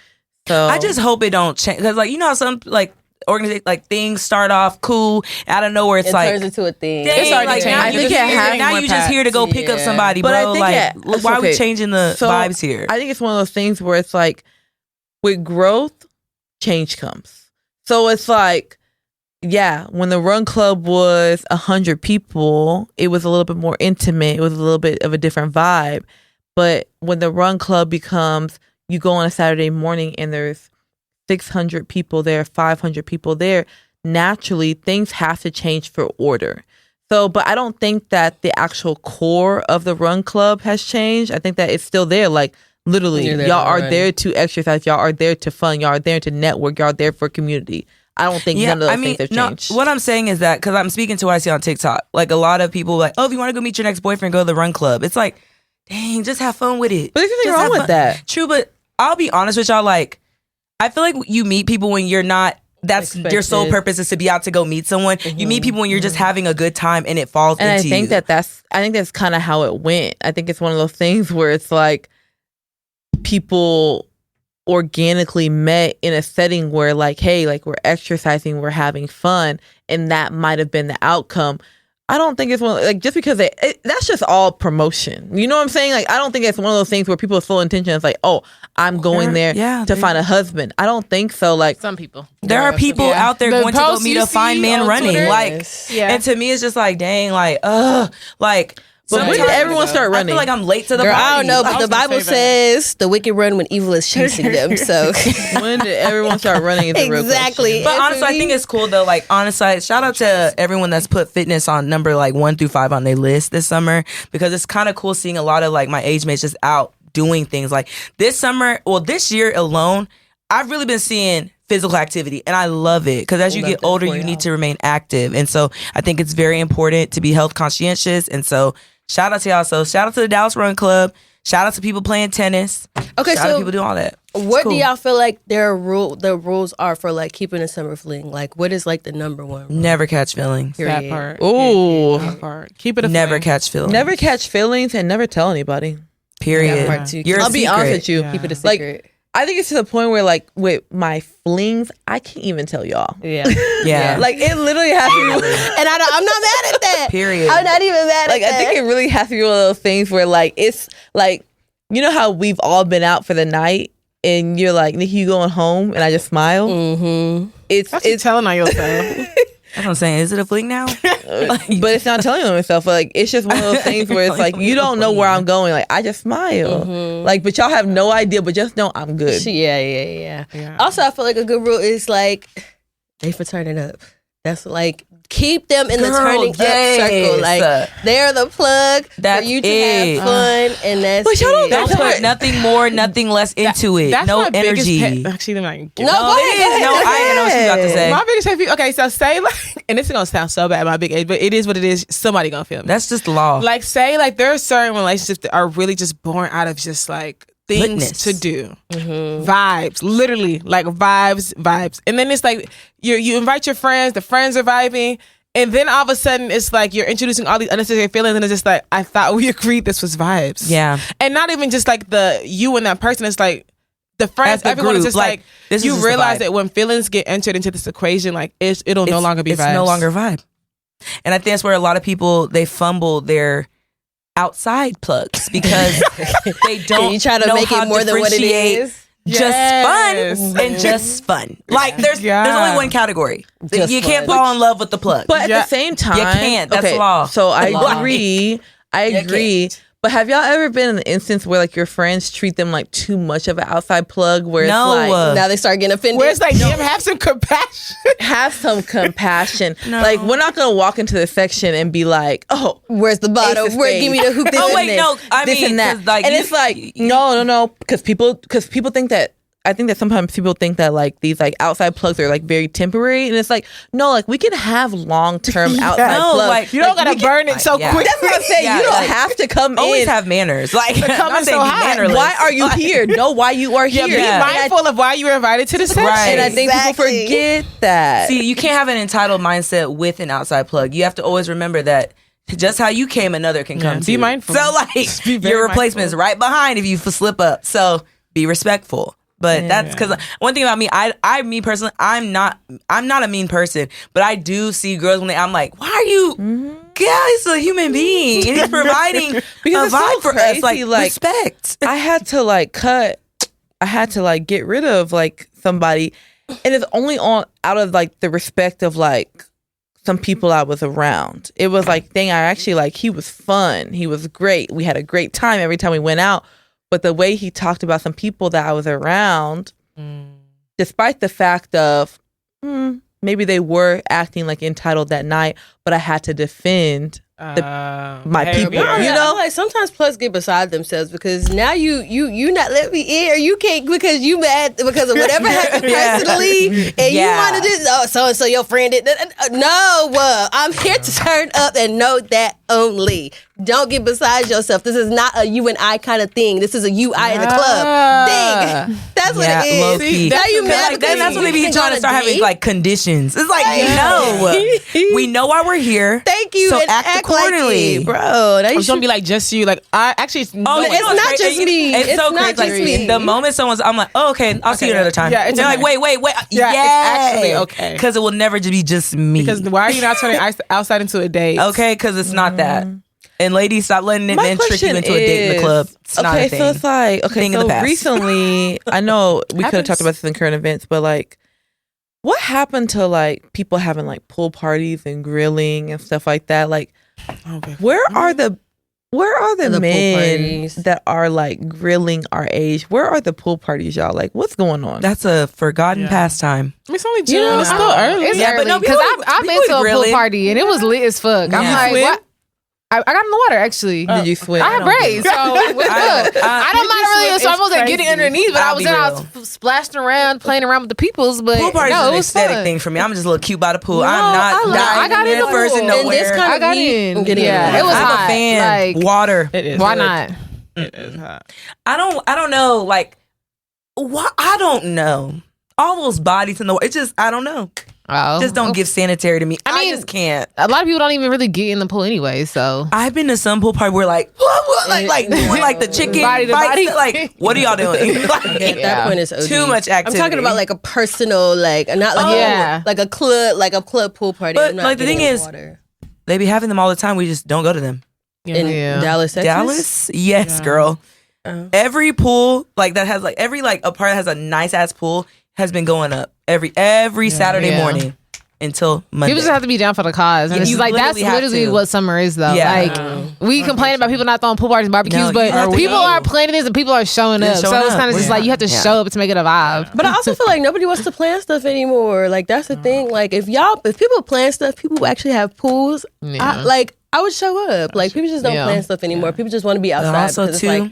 So I just hope it don't change, because like, you know how some like organization, like, things start off cool, out of nowhere it turns into a thing. Dang, It's already like, changed. now you just here to go pick up somebody, But bro. I think like, why are we changing the vibes here? I think it's one of those things where it's like, with growth, change comes. So it's like, when the Run Club was 100 people, it was a little bit more intimate. It was a little bit of a different vibe. But when the Run Club becomes, you go on a Saturday morning and there's 600 people there, 500 people there, naturally things have to change for order. So, but I don't think that the actual core of the Run Club has changed. I think that it's still there. Like, literally, y'all are there to exercise. Y'all are there to fun. Y'all are there to network. Y'all are there for community. I don't think none of those things have changed. What I'm saying is that, because I'm speaking to what I see on TikTok, like, a lot of people like, oh, if you want to go meet your next boyfriend, go to the Run Club. It's like, dang, just have fun with it. But there's nothing wrong with that. True, but I'll be honest with y'all, like, I feel like you meet people when you're not, that's your sole purpose is to be out to go meet someone. You meet people when you're just having a good time and it falls into you. And I think that's kind of how it went. I think it's one of those things where it's like people organically met in a setting where, like, hey, like, we're exercising, we're having fun, and that might have been the outcome. I don't think it's one, like, just because that's just all promotion. You know what I'm saying? Like, I don't think it's one of those things where people's full intention is like, oh, I'm going there to find a husband. I don't think so. Like, some people, there are people out there going to go meet a fine man running. Twitter, like, and to me, it's just like, dang, like, like. But when did everyone start running? I feel like I'm late to the party. I don't know, but the Bible says the wicked run when evil is chasing them. So when did everyone start running? Exactly. But honestly, I think it's cool though. Like, honestly, shout out to everyone that's put fitness on number like 1 through 5 on their list this summer, because it's kind of cool seeing a lot of like my age mates just out doing things. Like this summer, well, this year alone, I've really been seeing physical activity, and I love it, because as you get older, you need to remain active, and so I think it's very important to be health conscientious. And so shout out to y'all. So shout out to the Dallas Run Club. Shout out to people playing tennis. Okay, shout out to people doing all that. What do y'all feel like the rules are for like keeping a summer fling? Like, what is like the number one rule? Never catch feelings. That part. Ooh. That part. Keep it a never fling. catch feelings. Never catch feelings and never tell anybody. Period. Part two. I'll be honest with you. Keep it a secret. Like, I think it's to the point where, like, with my flings, I can't even tell y'all. Yeah. Like, it literally has to be. And I'm not mad at that. Period. I'm not even mad Like, at that. I think it really has to be one of those things where, like, it's like, you know how we've all been out for the night and you're like, Nikki, you going home? And I just smile. Mm-hmm. It's telling on yourself. That's what I'm saying. Is it a fling now? But it's not telling on myself. Like, it's just one of those things where it's like, you don't know where I'm going. Like, I just smile. Like, but y'all have no idea, but just know I'm good. Yeah. Also, I feel like a good rule is like, they for turning up. That's like, keep them in the turning up circle. Like, they're the plug for you to have fun, and that's but y'all don't put nothing more, nothing less into it. That's no my energy. Actually, they're not No, it is. No, I know what you about to say. My biggest pet peeve. Okay, so say like, and this is gonna sound so bad at my big age, but it is what it is. Somebody gonna feel me. That's just the law. Like, say like there are certain relationships that are really just born out of just like things to do, vibes, literally like vibes, and then it's like you invite your friends, the friends are vibing, And then all of a sudden, it's like you're introducing all these unnecessary feelings, and it's just like, I thought we agreed this was vibes. Yeah. And not even just like you and that person. It's like the friends, the everyone group, is just like this you is just realize the vibe. that when feelings get entered into this equation, like it'll no longer be vibes. It's no longer vibe. And I think that's where a lot of people, they fumble their outside plugs because they don't you try to know make how it more than what it differentiate is. just fun and just fun. Like there's only one category. Just you can't fun. fall in love with the plug. But at the same time, you can't. That's okay, law. So I Law. agree. But have y'all ever been in an instance where like your friends treat them like too much of an outside plug where it's like now they start getting offended. Where it's like, damn, have some compassion. have some compassion. No. Like we're not gonna walk into the section and be like, oh, where's the bottle? Ace of Where spades. give me the hoop? Oh, wait, no. I this mean, and that. 'cause, like, and you- it's like no, because people think that. I think that sometimes people think that like these like outside plugs are like very temporary, and it's like no, like we can have long term outside No, plugs. like, You don't gotta burn it so Yeah. quick. That's what I'm saying. Yeah, You don't like, have to come always in. have manners. Like coming not saying so be hot. mannerless. Why are you Like, here? Know why you are here. Be Yeah. mindful of why you were invited to the section. Right. And I think people forget that. See, you can't have an entitled mindset with an outside plug. You have to always remember that just how you came, another can come Yeah, to. be mindful. So like be very your replacement is right behind if you slip up. So be respectful. But that's because one thing about me, I me personally, I'm not a mean person, but I do see girls when I'm like, why are you? God, he's a human being and he's providing a Because it's vibe so for us, crazy, like like, respect. I had to like get rid of like somebody, and it's only out of like the respect of like some people I was around. It was like, dang, I actually like, he was fun, he was great, we had a great time every time we went out. But the way he talked about some people that I was around, despite the fact of maybe they were acting like entitled that night, but I had to defend my people. Yeah. You I know, feel like sometimes plugs get beside themselves because now you not let me in, or you can't because you mad because of whatever happened personally, and you want to just so and so your friend did. No, I'm here to turn up and know that only. Don't get beside yourself. This is not a you and I kind of thing. This is a you, I in the club thing. That's what it is. low key. Now you Cause mad like, because that's when they you be trying to start having like conditions. It's like we know why we're here. Thank you, So and act like accordingly. it, bro. It's gonna be like just you. Like I actually, Oh, it's not just me. It's so not crazy. just Like, me. the moment someone's, I'm like, oh, okay, I'll see you another time. Yeah, it's they're okay. like, wait. Yeah, it's actually okay. Because it will never just be just me. because why are you not turning outside into a date? Okay, because it's not that. And ladies, stop letting it my men trick you question into a date in the club. It's not a thing. so it's like, Thing in the so past. recently, I know we could have Happens. talked about this in current events, but like, what happened to like people having like pool parties and grilling and stuff like that? Like, Okay. where are the pool men parties. that are like grilling our age? Where are the pool parties, y'all? Like, what's going on? That's a forgotten pastime. It's only June. It's still early. It's Yeah, but early no, because people- I've been people to a grilling. pool party and it was lit as fuck. I'm Yeah. like, Swim? what? I got in the water actually. Did you swim? I have braids, so it was good. I don't mind really, swim so I is wasn't getting crazy. underneath, but I'll I was be in, I real. was splashing around, playing around with the peoples. But Pool parties no, is it an was aesthetic fun. thing for me. I'm just a little cute by the pool. No, I'm not I diving got in the first pool. and In this nowhere. kind I of got heat, in. I'm getting Yeah, in. it was I'm hot. a fan. Like, Water. It is. why not? It is hot. I don't know. Like, why? I don't know. All those bodies in the water. It just, I don't know. Oh, Just don't give sanitary to me. I mean, just can't. A lot of people don't even really get in the pool anyway. So I've been to some pool party where like like doing like the chicken Body to bites. body. Like, what are y'all doing? Like, At that point, it's OD. too much I'm talking activity. about like a personal, like not like Yeah. like a club pool party. But, I'm not like, the getting thing in is, water. they be having them all the time. We just don't go to them. in Yeah. Dallas, Texas. Dallas, yes, girl. Oh. Every pool like that has like every like a part that has a nice ass pool has been going up every Saturday Yeah. morning until Monday. people just have to be down for the cause. And Yeah, it's you just like that's literally have literally to. what summer is though. Yeah. Like we complain about people not throwing pool parties and barbecues, No, you have but to people go. are planning this and people are showing They're up. showing So it's up. kind of just Yeah. like you have to Yeah. show up to make it a vibe. But I also feel like nobody wants to plan stuff anymore. Like that's the thing. Like if people plan stuff, people actually have pools. Yeah. I would show up. Like people just don't Yeah. plan stuff anymore. People just want to be outside. also, because too- it's like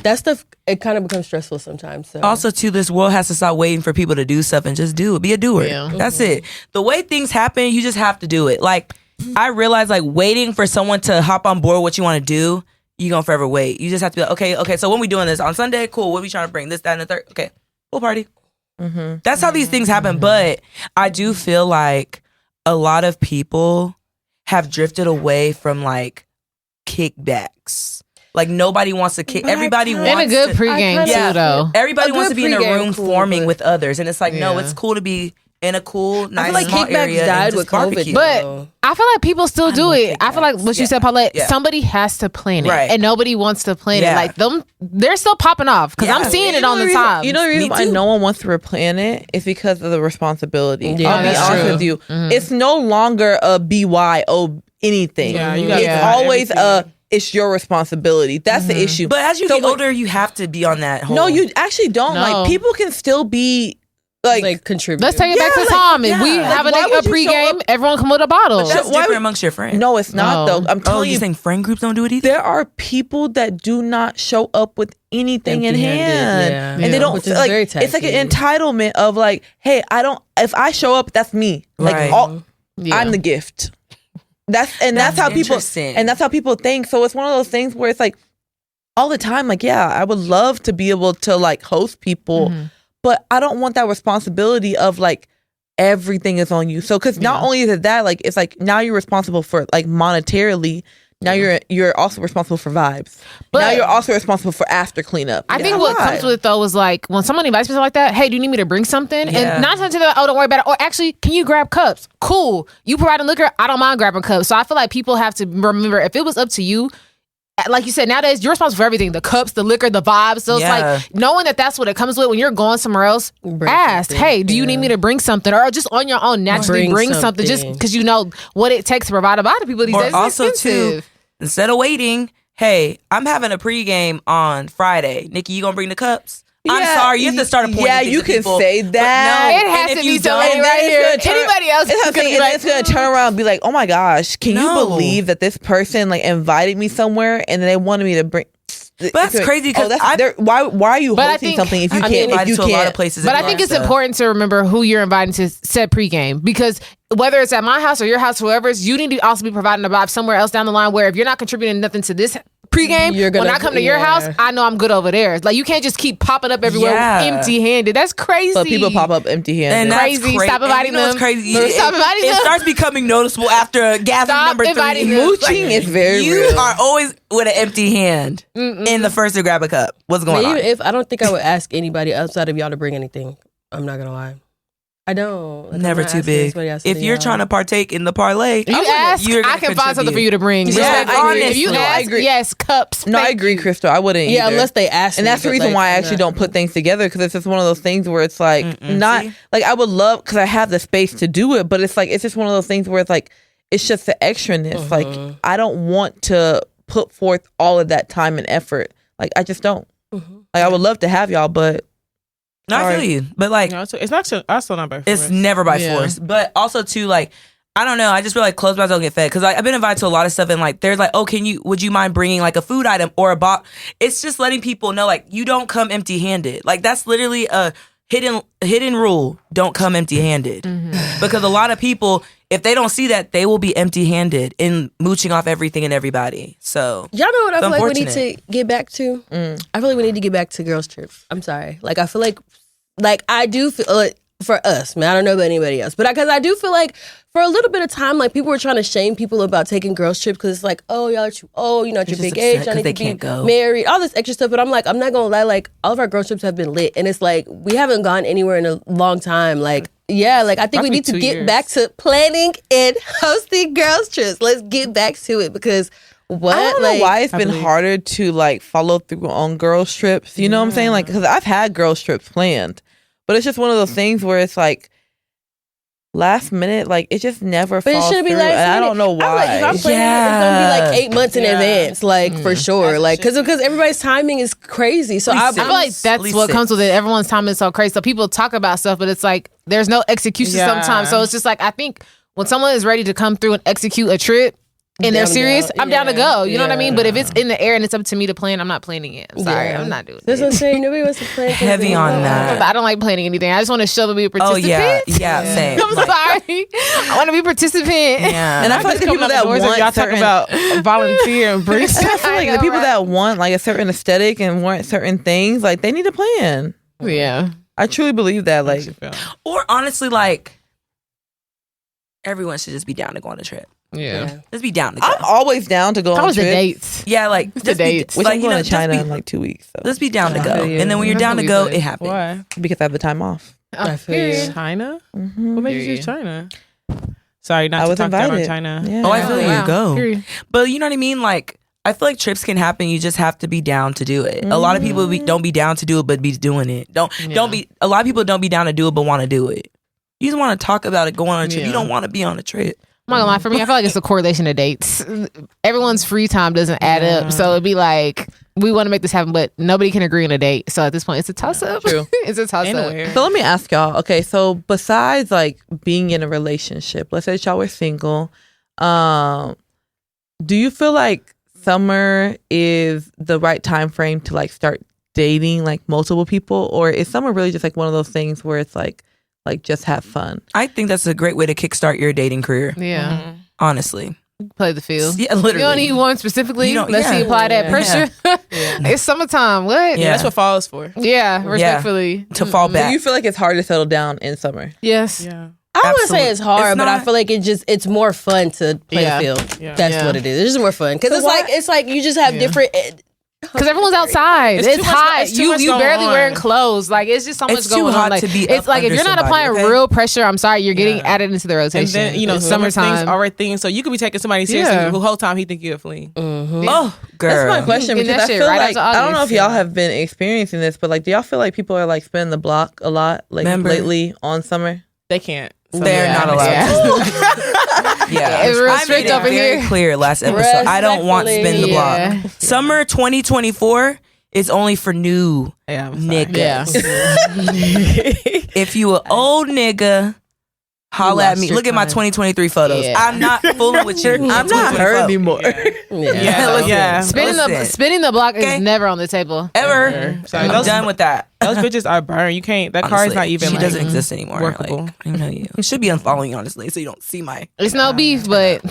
that stuff. It kind of becomes stressful sometimes. So. Also, too, this world has to stop waiting for people to do stuff and just do it. Be a doer. Yeah. That's it. The way things happen, you just have to do it. Like, I realize, like, waiting for someone to hop on board what you want to do, you're going to forever wait. You just have to be like, okay, so when we doing this? On Sunday? Cool. What are we trying to bring? This, that, and the third? Okay. Pool party. That's how these things happen. But I do feel like a lot of people have drifted away from like kickbacks. Like nobody wants to kick. Everybody wants in a good to, pregame too, though. Everybody wants to be in a room cool, forming with others, and it's like no, it's cool to be in a cool, nice, I feel like small kickbacks area died and with just barbecue. COVID, But I feel like people still do it. I feel like what you said, Paulette. Yeah. Somebody has to plan it, Right. and nobody wants to plan Yeah. it. Like them, they're still popping off because I'm seeing it on the time. You know the reason why no one wants to replan it is because of the responsibility. Yeah, I'll be that's honest true. with you. It's no longer a BYO anything. Yeah, you gotta it's plan always everything. it's your responsibility. That's the issue. But as you get older, you have to be on that whole. No, you actually don't. No. Like people can still be like contribute. Let's take it back to Tom. If we have why a would you show pregame, up- everyone come with a bottle. But that's why different would- amongst your friends. No, it's not No. though. I'm Oh, telling you you, saying friend groups don't do it either? there are people that do not show up with anything in Empty-handed, hand, yeah. and they don't Which is like. very It's like an tacky. entitlement of like, hey, I don't. If I show up, that's me. Like Right. Yeah. I'm the gift. That's That's how people interesting. and that's how people think. So it's one of those things where it's like all the time. Like, yeah, I would love to be able to like host people, but I don't want that responsibility of like everything is on you. So because not only is it that, like it's like now you're responsible for like monetarily. Now you're also responsible for vibes. But now you're also responsible for after cleanup. I think what comes with it though is like when someone invites me something like that, hey, do you need me to bring something? Yeah. And not something that, oh, don't worry about it. Or actually, can you grab cups? Cool. You providing liquor, I don't mind grabbing cups. So I feel like people have to remember if it was up to you, like you said, nowadays you're responsible for everything: the cups, the liquor, the vibes. So it's like knowing that that's what it comes with when you're going somewhere else. Ask, something. hey, do you need me to bring something, or just on your own naturally bring something, just because you know what it takes to provide a lot of people these days. It's also expensive. too, instead of waiting, hey, I'm having a pregame on Friday. Nikki, you gonna bring the cups? I'm sorry, you have to start a point. Yeah, you can say that. It has to be somebody right here. Anybody else is gonna be like, it's gonna turn around and be like, oh my gosh, can you believe that this person like invited me somewhere and they wanted me to bring. But that's crazy because why are you But I hosting think- something if you I've can't? been invited If you to a lot of can't. places. But and I think it's stuff. important to remember who you're inviting to said pregame, because whether it's at my house or your house, whoever's, you need to also be providing a vibe somewhere else down the line where if you're not contributing nothing to this pregame, when I come to your house, I know I'm good over there. Like you can't just keep popping up everywhere empty-handed. That's crazy. But people pop up empty-handed. And that's Crazy. Stop inviting and you know them. what's crazy? Stop inviting It them. starts becoming noticeable after gathering Stop number 3. inviting them. Mooching is very You real. are always with an empty hand in the first to grab a cup. What's going on? Even if I don't think I would ask anybody outside of y'all to bring anything. I'm not gonna lie. I don't. Like, I'm Never not too asking big. anybody outside If of you're y'all. trying to partake in the parlay, You ask, you're gonna I can find something for contribute. you to bring. Yeah, I agree. If you No, I ask, agree. yes, cups. No, I thank agree, you. Crystal. I wouldn't Yeah, either. unless they ask. And me, that's the but, reason like, why I I'm actually not- don't put things together, because it's just one of those things where it's like not see? like I would love, because I have the space to do it, but it's like it's just one of those things where it's like it's just the extraness. Like I don't want to put forth all of that time and effort. Like I just don't. Like I would love to have y'all, but No, I feel you, but like No, it's not. Also not by force. it's never by Yeah. force. But also too, like I don't know. I just feel like closed mouths don't get fed, because like, I've been invited to a lot of stuff, and like there's like, oh, would you mind bringing like a food item or a box? It's just letting people know like you don't come empty handed. Like that's literally a hidden rule. Don't come empty handed, because a lot of people, if they don't see that, they will be empty handed in mooching off everything and everybody. So Y'all know what I It's feel like we need unfortunate. to get back to? I feel like we need to get back to girls' trips. I'm sorry. Like, I feel like I do feel like, for us, man, I don't know about anybody else, but because I do feel like for a little bit of time, like people were trying to shame people about taking girls' trips because it's like, oh, y'all are too old, you're not your They're just big age, upset y'all 'cause need they to can't be go. married, all this extra stuff. But I'm like, I'm not gonna lie, like all of our girls' trips have been lit, and it's like we haven't gone anywhere in a long time. Like, yeah, like I think we Must be need to 2 get years. back to planning and hosting girls' trips. Let's get back to it because. What? I don't like, know why it's been harder to like follow through on girls trips. You know what I'm saying? Like, because I've had girls trips planned, but it's just one of those things where it's like last minute, like it just never But it falls should be through, last and I minute. don't know I'm like, if why. I'm planning it, it's gonna be like 8 months in advance, like for sure, That's like shit. because everybody's timing is crazy. So At I least I feel like At that's least what 6. comes with it. Everyone's time is so crazy. So people talk about stuff, but it's like there's no execution Yeah. sometimes. So it's just like I think when someone is ready to come through and execute a trip and they're Down to serious, go. I'm down to go. You know what I mean? Yeah. But if it's in the air and it's up to me to plan, I'm not planning it. I'm sorry, Yeah. I'm not doing that's what I'm it. saying. Nobody wants to plan. Heavy on that. I don't like planning anything. I just want to show them be a Oh participant. yeah, same. I'm Like, sorry. I want to be a participant. yeah. And I feel like the people that want y'all talk certain, about volunteer and bring I feel like I the know, people right? that want like a certain aesthetic and want certain things, like they need a plan. Yeah. I truly believe that. Like, Or honestly, like everyone should just be down to go on a trip. Yeah. Just be down to go. I'm always down to go How on was the trips. dates? Yeah, like The just dates. Which like, I'm you going know, to China just in be, like 2 weeks. So. just be down to go. feel you. And then when you're That's down to gonna go, be it fun. happens. Why? Because I have the time off. I feel you. China? Mm-hmm. What made you choose China? Sorry, not I to was talk down on invited. China. Yeah. Oh, I feel Wow. you. Go. Period. But you know what I mean? Like, I feel like trips can happen. You just have to be down to do it. A lot of people don't be down to do it, but be doing it. Don't be. A lot of people don't be down to do it, but want to do it. You just want to talk about it, going on a trip. Yeah. You don't want to be on a trip. I'm not gonna lie, for me, I feel like it's a correlation of dates. Everyone's free time doesn't add up. So it'd be like, we want to make this happen, but nobody can agree on a date. So at this point, it's a toss up. True. It's a toss up. Anywhere. So let me ask y'all. Okay, so besides like being in a relationship, let's say that y'all were single, do you feel like summer is the right time frame to like start dating like multiple people, or is summer really just like one of those things where it's like just have fun? I think that's a great way to kickstart your dating career. Yeah. Honestly. Play the field. Yeah, You don't literally. need one specifically. You don't- Let's see, yeah. apply that pressure. It's summertime. What? Yeah. That's what fall is for. Yeah, respectfully. To fall Do back. you feel like it's hard to settle down in summer? Yes. Yeah. I wouldn't say Absolutely. it's hard, It's but I not- feel like it's more fun to play Yeah. the field. Yeah. That's Yeah. what it is. It's just more fun because So it's like you just have different. Because everyone's outside. It's It's, too much- hot. it's too You much you going barely on. wearing clothes. Like it's just so much It's too going hot on. Like to be it's up like if under you're not somebody, applying okay? real pressure, I'm sorry, you're getting Yeah. added into the rotation. And then, you know, It's summer summertime. things are a thing. So you could be taking somebody seriously Yeah. the whole time he think you're a fling. Oh, girl. That's my question, Getting because that I shit feel right like after I don't know if August. y'all have been experiencing this, but like, do y'all feel like people are like spinning the block a lot, like Remember- lately on summer? They can't. So They're yeah. not allowed Yeah. to. Yeah. It's real I made strict it over very here. clear last episode. I don't want spin the block. Yeah. Summer 2024 is only for new Yeah, I'm sorry. niggas. Yeah. If you an old nigga, holla at lost me. your Look at my time. 2023 photos. Yeah. I'm not fooling with you. I'm not her anymore. Yeah, Listen, yeah. Spinning the block Okay. is never on the table. Ever. Sorry, I'm those- done with that. Those bitches are burned. You can't. That car is Honestly, not even. She like, doesn't exist anymore. workable. Like, I know you. You should be unfollowing you, honestly, so you don't see my It's no beef, but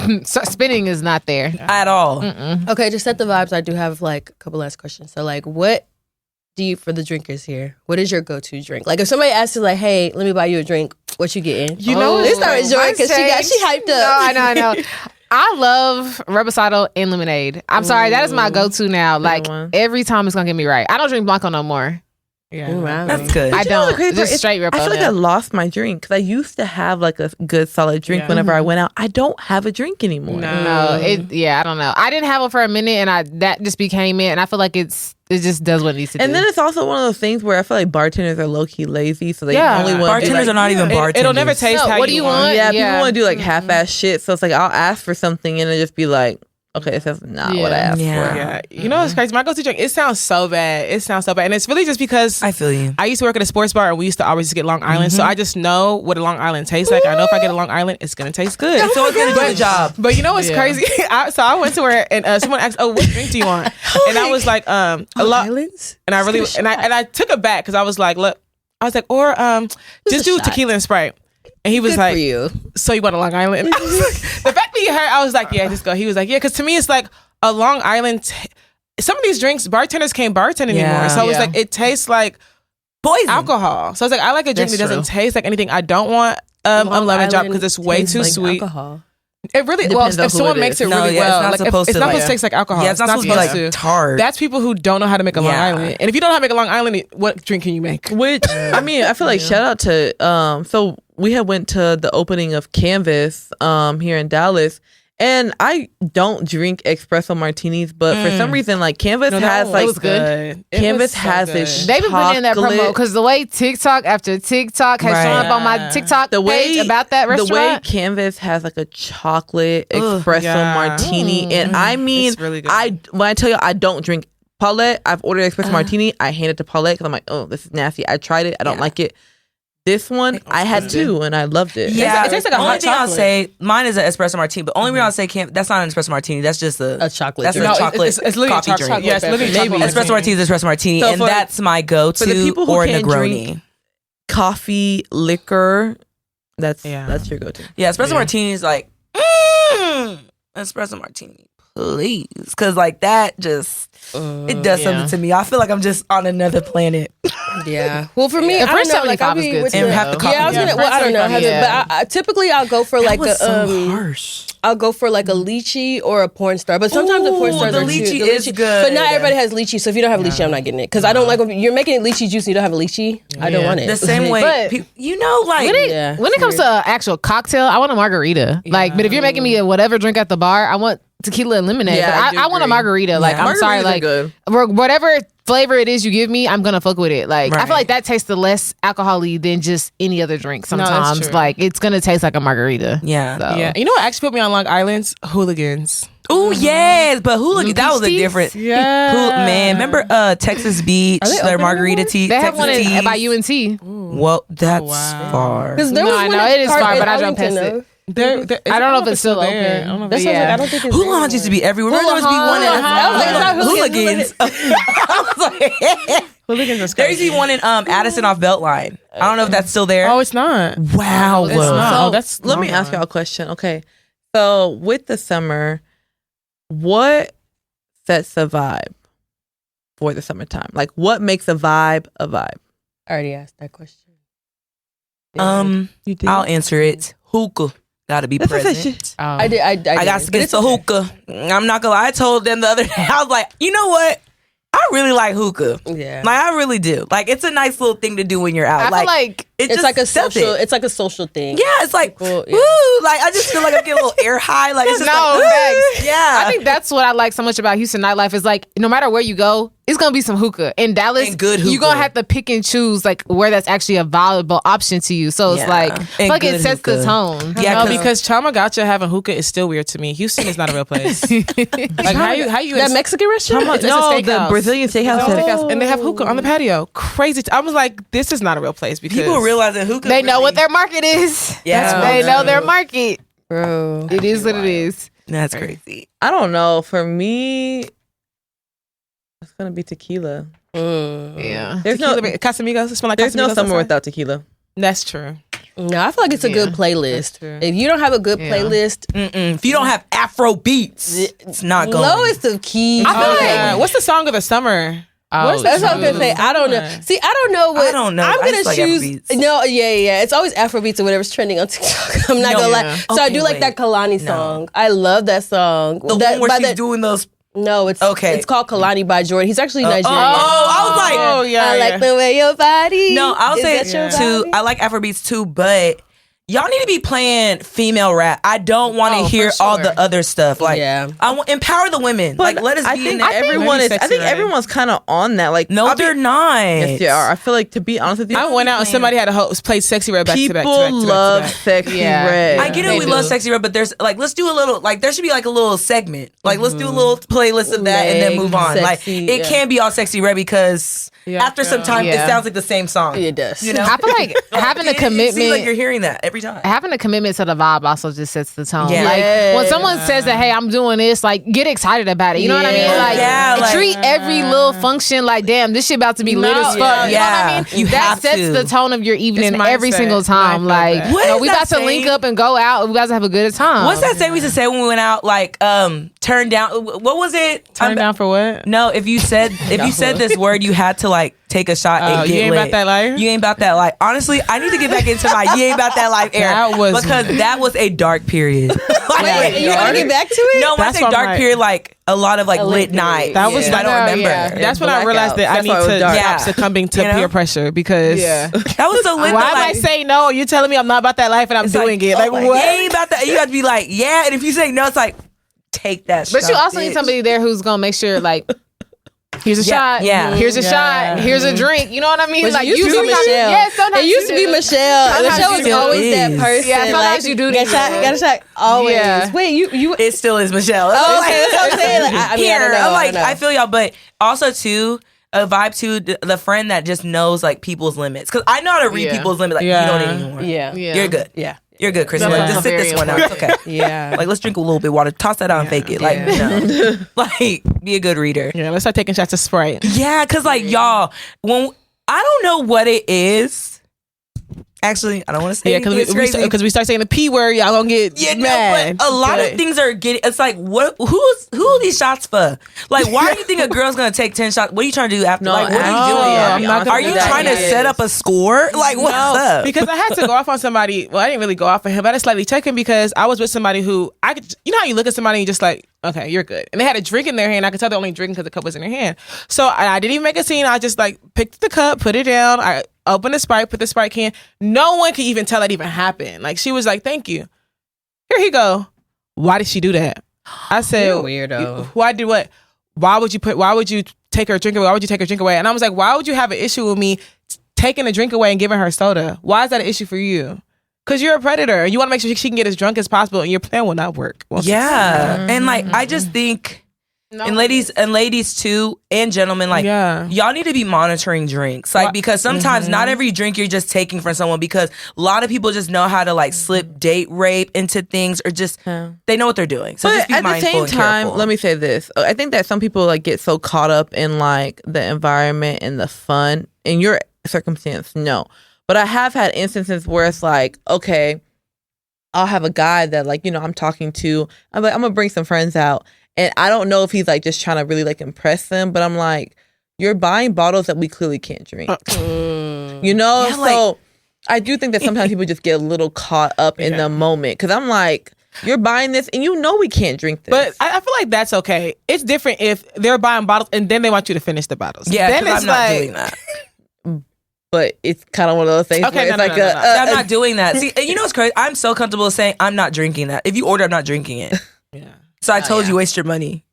spinning is not there. at all. Okay, to set the vibes, I do have like a couple last questions. So, like, what do you, for the drinkers here, what is your go-to drink? Like, if somebody asks you, like, hey, let me buy you a drink, what you getting? You know, Let's start with Jori because she hyped up. No, I know. I love Reposado and lemonade. I'm sorry, that is my go-to now. Like one. every time it's gonna get me right. I don't drink Blanco no more. Yeah. Wow. That's good. I You know the don't. crazy part Just is, straight I feel like I Reposado. lost my drink because I used to have like a good solid drink Yeah. whenever I went out. I don't have a drink anymore. No. No, I don't know. I didn't have one for a minute, and that just became it. And I feel like it just does what it needs to do. And then it's also one of those things where I feel like bartenders are low key lazy, so they Yeah. only want Bartenders are not even bartenders. It'll never taste No, how what do you want? want. Yeah, people Yeah. want to do like half-ass shit. So it's like I'll ask for something and it'll just be like, okay, this is not what I Yeah. asked Yeah. for. Yeah. You know what's crazy? My go-to drink, it sounds so bad. And it's really just because I feel you. I used to work at a sports bar and we used to always just get Long Island. So I just know what a Long Island tastes like. I know if I get a Long Island, it's going to taste good. So it's gonna do the job. But you know what's Yeah. crazy? So I went to her and someone asked, "Oh, what drink do you want?" And I was like, a lot. Islands? And I really and I took it back because I was like, look, or just a do shot. tequila and Sprite. And he was Good like, for you. so you want a Long Island? I was like, the fact that he heard, I was like, yeah, just go. He was like, yeah, because to me it's like a Long Island. Some of these drinks, bartenders can't bartend anymore. Yeah. So it was Yeah. like it tastes like Poison. alcohol. So I was like, I like a drink That's that doesn't true. taste like anything. I don't want a Long lemon drop Island because it's way tastes too like sweet. Alcohol. It really Depends on if who someone it makes is. it No, really yeah, it's well. not Like supposed it's to, not like- supposed to taste like alcohol. Yeah, it's not supposed to be like tart. That's people who don't know how to make a Long Yeah. Island. And if you don't know how to make a Long Island, what drink can you make? Which I mean, I feel like shout out to so we had went to the opening of Canvas here in Dallas, and I don't drink espresso martinis, but for some reason like Canvas has like was good. Canvas has this They've been putting in that promo chocolate- because the way TikTok after TikTok has Right. shown up on my TikTok the way page about that the way restaurant. Canvas has like a chocolate Ugh, espresso yeah. martini, and I mean, It's really good. when I tell you I don't drink Paulette, I've ordered espresso martini. I hand it to Paulette because I'm like, oh, this is nasty. I tried it. I don't like it. This one, I had two and I loved it. Yeah, It tastes like a only hot thing I'll chocolate. say, mine is an espresso martini, but only reason I'll say that's not an espresso martini. That's just a chocolate That's drink. a No, chocolate it's literally a coffee chocolate. drink. Yeah, it's literally Maybe. chocolate. Espresso martini is espresso martini, So and for- that's my go-to. for the people who or can't Negroni. drink coffee, liquor, that's Yeah. your go-to. Yeah, espresso martini is like espresso martini please, because like that just it does something to me. I feel like I'm just on another planet. Yeah. Well, for me, The I don't first know. Like, 75 is good, too. And have the coffee. Yeah, I was gonna. Well, I don't know. But I typically I'll go for like That was a so harsh. I'll go for like a lychee or a porn star. But sometimes the porn stars the are lychee too. is good. But not everybody has lychee. So if you don't have lychee, I'm not getting it because I don't like when you're making it lychee juice and you don't have a lychee. I don't want it. The same way, But- you know, like When it comes to an actual cocktail, I want a margarita. Like, but if you're making me a whatever drink at the bar, I want tequila and lemonade. Yeah, But I I do want a agree. margarita. Like, I'm sorry, Margaritas are like good. whatever flavor it is you give me, I'm gonna fuck with it. Like, I Right. feel like that tastes less alcohol-y than just any other drink. that's Sometimes, true. like it's gonna taste like a margarita. Yeah. So. Yeah, you know what actually put me on Long Island's hooligans. Oh yes, but hooligan, that was a teas? different. Yeah. Man, remember Texas Beach, their margarita tea. They have Texas one teas? by UNT. Well, that's far. Because there No, was I one know, at it is Park far, in but I drove past Arlington, it. I I don't know if it's still there. open. I don't know if That it's sounds there. like I don't think it's Hula Hounds used to be everywhere. There used to be one I was like, it's not in hooligans. I was like, Hooligans is there used to crazy. be one in Addison off Beltline. I don't know if that's still there. Oh, it's not. Wow. It's not. So Oh, that's let me Long ask Island. y'all a question. Okay, so with the summer, what sets the vibe for the summertime? Like, what makes a vibe a vibe? I already asked that question. You did. I'll answer it. Hookah. Gotta be That's what I present. said. I did. I I got to get the hookah. I'm not gonna lie. I told them the other day, I was like, you know what? I really like hookah. Yeah. Like, I really do. Like, it's a nice little thing to do when you're out. I feel like it It's just like a does social. it. It's like a social thing. Yeah, it's like, People, yeah. woo. Like, I just feel like I'm getting a little air high. Like, it's just No, like, facts. woo. Yeah. I think that's what I like so much about Houston nightlife is like no matter where you go, it's gonna be some hookah. In Dallas, And good you're gonna hookah. have to pick and choose like where that's actually a valuable option to you. So it's Yeah. like And like good it sets hookah. the tone. Yeah, No, 'cause- because Chamagacha having hookah is still weird to me. Houston is not a real place. Like how you That Mexican restaurant. It's a No, the steakhouse. Brazilian steakhouse. It's a steakhouse, and they have hookah on the patio. Crazy. I was like, this is not a real place because People realize that hookah. They know really- what their market is. Yeah. They know their market. Bro. It is what it is. That's crazy. I don't know. For me, it's gonna be tequila. Yeah. There's no, Casamigos. It smell like there's no Casamigos summer outside. without tequila. That's true. No, I feel like it's a good playlist. true. If you don't have a good Yeah. playlist, If you don't have Afro beats, it's not going. lowest of keys. I feel like- What's the song of the summer? Oh, That's what I'm gonna say. I don't know. See, I don't know what. I don't know. I'm I gonna just like choose. Afrobeats. No, yeah. It's always Afrobeats or whatever's trending on TikTok. I'm not No, gonna yeah. lie. So I Okay, do like wait. that Kalani song. I love that song. The that, one where by she's that- doing those. No, it's Okay. It's called Kalani by Jori. He's actually Nigerian. I was like, Oh yeah. I like the way your body. no, I'll Is say that your too. body? I like Afrobeats too, but y'all need to be playing female rap. I don't want to Oh, hear for all sure. the other stuff. Like, Yeah. I want empower the women. But Like, let us I be in think that. everyone Maybe is. I Sexy think Red. everyone's kind of on that. Like, No, I'll be- they're not. Yes, they are. I feel like, to be honest with you, I went out and somebody had a host play Sexy Red back to back to people back to back to love back. Sexy Yeah. Red. I get it. They We do. love Sexy Red, but there's like, let's do a little, like, there should be like a little segment. Like, let's do a little playlist of that and then move on. Sexy, Like, it yeah. can't be all Sexy Red because Yeah, after some yeah. time, it Yeah. sounds like the same song. It does. You know? I feel like having a It seems like commitment. you're hearing that every time. Having a commitment to the vibe also just sets the tone. Yeah. Like when someone says that, hey, I'm doing this, like get excited about it. You know what I mean? Yeah. Like, Yeah, like- treat every little function like, damn, this shit about to be lit as fuck. You know what Yeah. I mean? You that have sets to. the tone of your evening It's every mindset. single time. I feel Like, that. What you know, is we that got to link saying? up and go out. We got to have a good time. What's that saying we used to say when we went out? Like, turn down. What was it? Turn down for what? No, if you said this word, you had to like take a shot and get you ain't lit. about that life? You ain't about that life. Honestly, I need to get back into my you ain't about that life era That was- because that was a dark period. Wait, you want to get back to it? No, when I That's say what I'm dark like- period, like a lot of like A lit lit nights. period. That was I don't Oh, remember. yeah. That's when I realized that I That's need why it was to dark. stop Yeah. succumbing to You know? peer pressure because That was so lit. why that, am I like, saying no? You're telling me I'm not about that life and I'm it's doing it. Like oh, what? You ain't about that. You have to be like, yeah. And if you say no, it's like, take that. But shot, you also bitch. need somebody there who's gonna make sure, like, here's a Yeah, shot. yeah. Here's a Yeah. shot. Here's a drink. You know what I mean? Which like used to be sometimes- Michelle. Yeah, sometimes It used to you be do. Michelle. Sometimes Michelle you was do. always that Is. person. Yeah, sometimes like, you do Got need shot, to. got a shot. Always. Yeah. Wait, you. It still is Michelle. Oh, okay, that's what I'm saying. Like, I mean, I don't know. I'm like, I don't know. I feel y'all, but also too, a vibe too, the friend that just knows like people's limits. Because I know how to read Yeah. people's limits. Like, Yeah. you don't anymore. Yeah. Yeah. You're good. Yeah. You're good, Chris. That's Like, what just I'm sit this very one out. It's okay. Yeah. Like, let's drink a little bit of water. Toss that out and fake it. Like, no. Like, be a good reader. Yeah, let's start taking shots of Sprite. Yeah, because like, y'all, when I don't know what it is. Actually, I don't want to say anything. Because we start saying the P word, y'all gonna get mad. But a lot of things are getting. It's like, who are these shots for? Like, why do you think a girl's gonna take 10 shots? What are you trying to do after? No, like, what are you doing? Are you trying to set up a score? Like, what's up? Because I had to go off on somebody. Well, I didn't really go off on him, but I had to slightly check him because I was with somebody who I could. You know how you look at somebody and you're just like, okay, you're good. And they had a drink in their hand. I could tell they're only drinking because the cup was in their hand. So I didn't even make a scene. I just like picked the cup, put it down. I opened the Sprite, put the Sprite can. No one could even tell that even happened. Like, she was like, thank you. Here he go. Why did she do that? I said, you're a weirdo. Why did what? Why would you take her drink away? Why would you take her drink away? And I was like, why would you have an issue with me taking a drink away and giving her soda? Why is that an issue for you? Because you're a predator and you want to make sure she can get as drunk as possible and your plan will not work. And like, I just think, and ladies too, and gentlemen, like, y'all need to be monitoring drinks. Like, because sometimes not every drink you're just taking from someone, because a lot of people just know how to like slip date rape into things, or just, they know what they're doing. So but just be at mindful the same and time, careful. let me say this. I think that some people like get so caught up in like the environment and the fun. In your circumstance, no. But I have had instances where it's like, okay, I'll have a guy that like, you know, I'm talking to. I'm like, I'm going to bring some friends out. And I don't know if he's like just trying to really like impress them. But I'm like, you're buying bottles that we clearly can't drink. You know? Yeah, so I do think that sometimes people just get a litlittle caught up in the moment. Because I'm like, you're buying this and you know we can't drink this. But I feel like that's okay. It's different if they're buying bottles and then they want you to finish the bottles. Yeah, then I'm not doing that. But it's kind of one of those things where it's like I'm not doing that. See, and you know what's crazy? I'm so comfortable saying I'm not drinking that. If you order, I'm not drinking it. Yeah. So I told you, waste your money.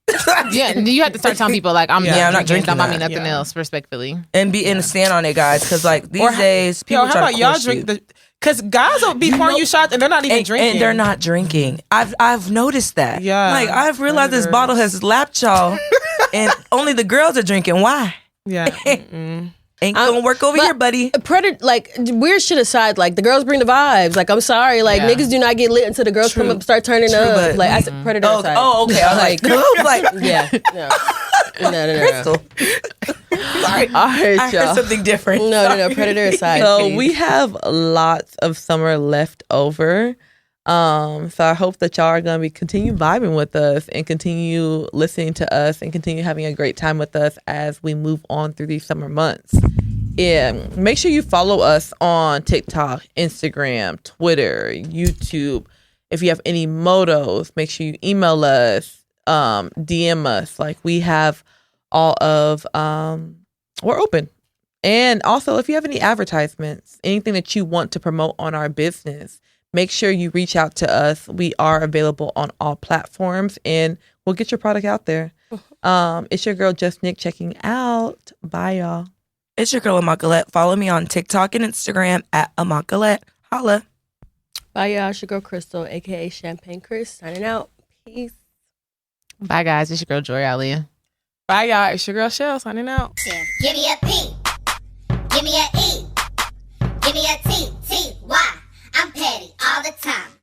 Yeah, you have to start telling people like, I'm not drinking. Don't buy me that. nothing else, respectfully. And stand on it, guys, because like these days, people how try about to y'all push drink you. because guys will be pouring you shots and they're not even drinking. And they're not drinking. I've noticed that. Yeah. Like, I've realized this bottle has lapped y'all, and only the girls are drinking. Why? Yeah. Ain't gonna work over here, buddy. Predator, like, weird shit aside, like, the girls bring the vibes. Like, I'm sorry, like, niggas do not get lit until the girls come up, start turning up. But, like, I said predator aside. Oh, okay. I was like, yeah, no. Crystal. Sorry, I heard something different. No, predator aside. So we have lots of summer left over. So I hope that y'all are going to continue vibing with us and continue listening to us and continue having a great time with us as we move on through these summer months. Yeah, make sure you follow us on TikTok, Instagram, Twitter, YouTube. If you have any motos, make sure you email us, DM us. Like, we have all of, we're open. And also, if you have any advertisements, anything that you want to promote on our business, make sure you reach out to us. We are available on all platforms, and we'll get your product out there. It's your girl, Just Nick, checking out. Bye, y'all. It's your girl, Colette. Follow me on TikTok and Instagram at Colette. Holla. Bye, y'all. It's your girl, Crystal, a.k.a. Champagne Chris, signing out. Peace. Bye, guys. It's your girl, Jori Alia. Bye, y'all. It's your girl, Shell, signing out. Give me a P. Give me a E. Give me a T. T. Y. I'm petty all the time.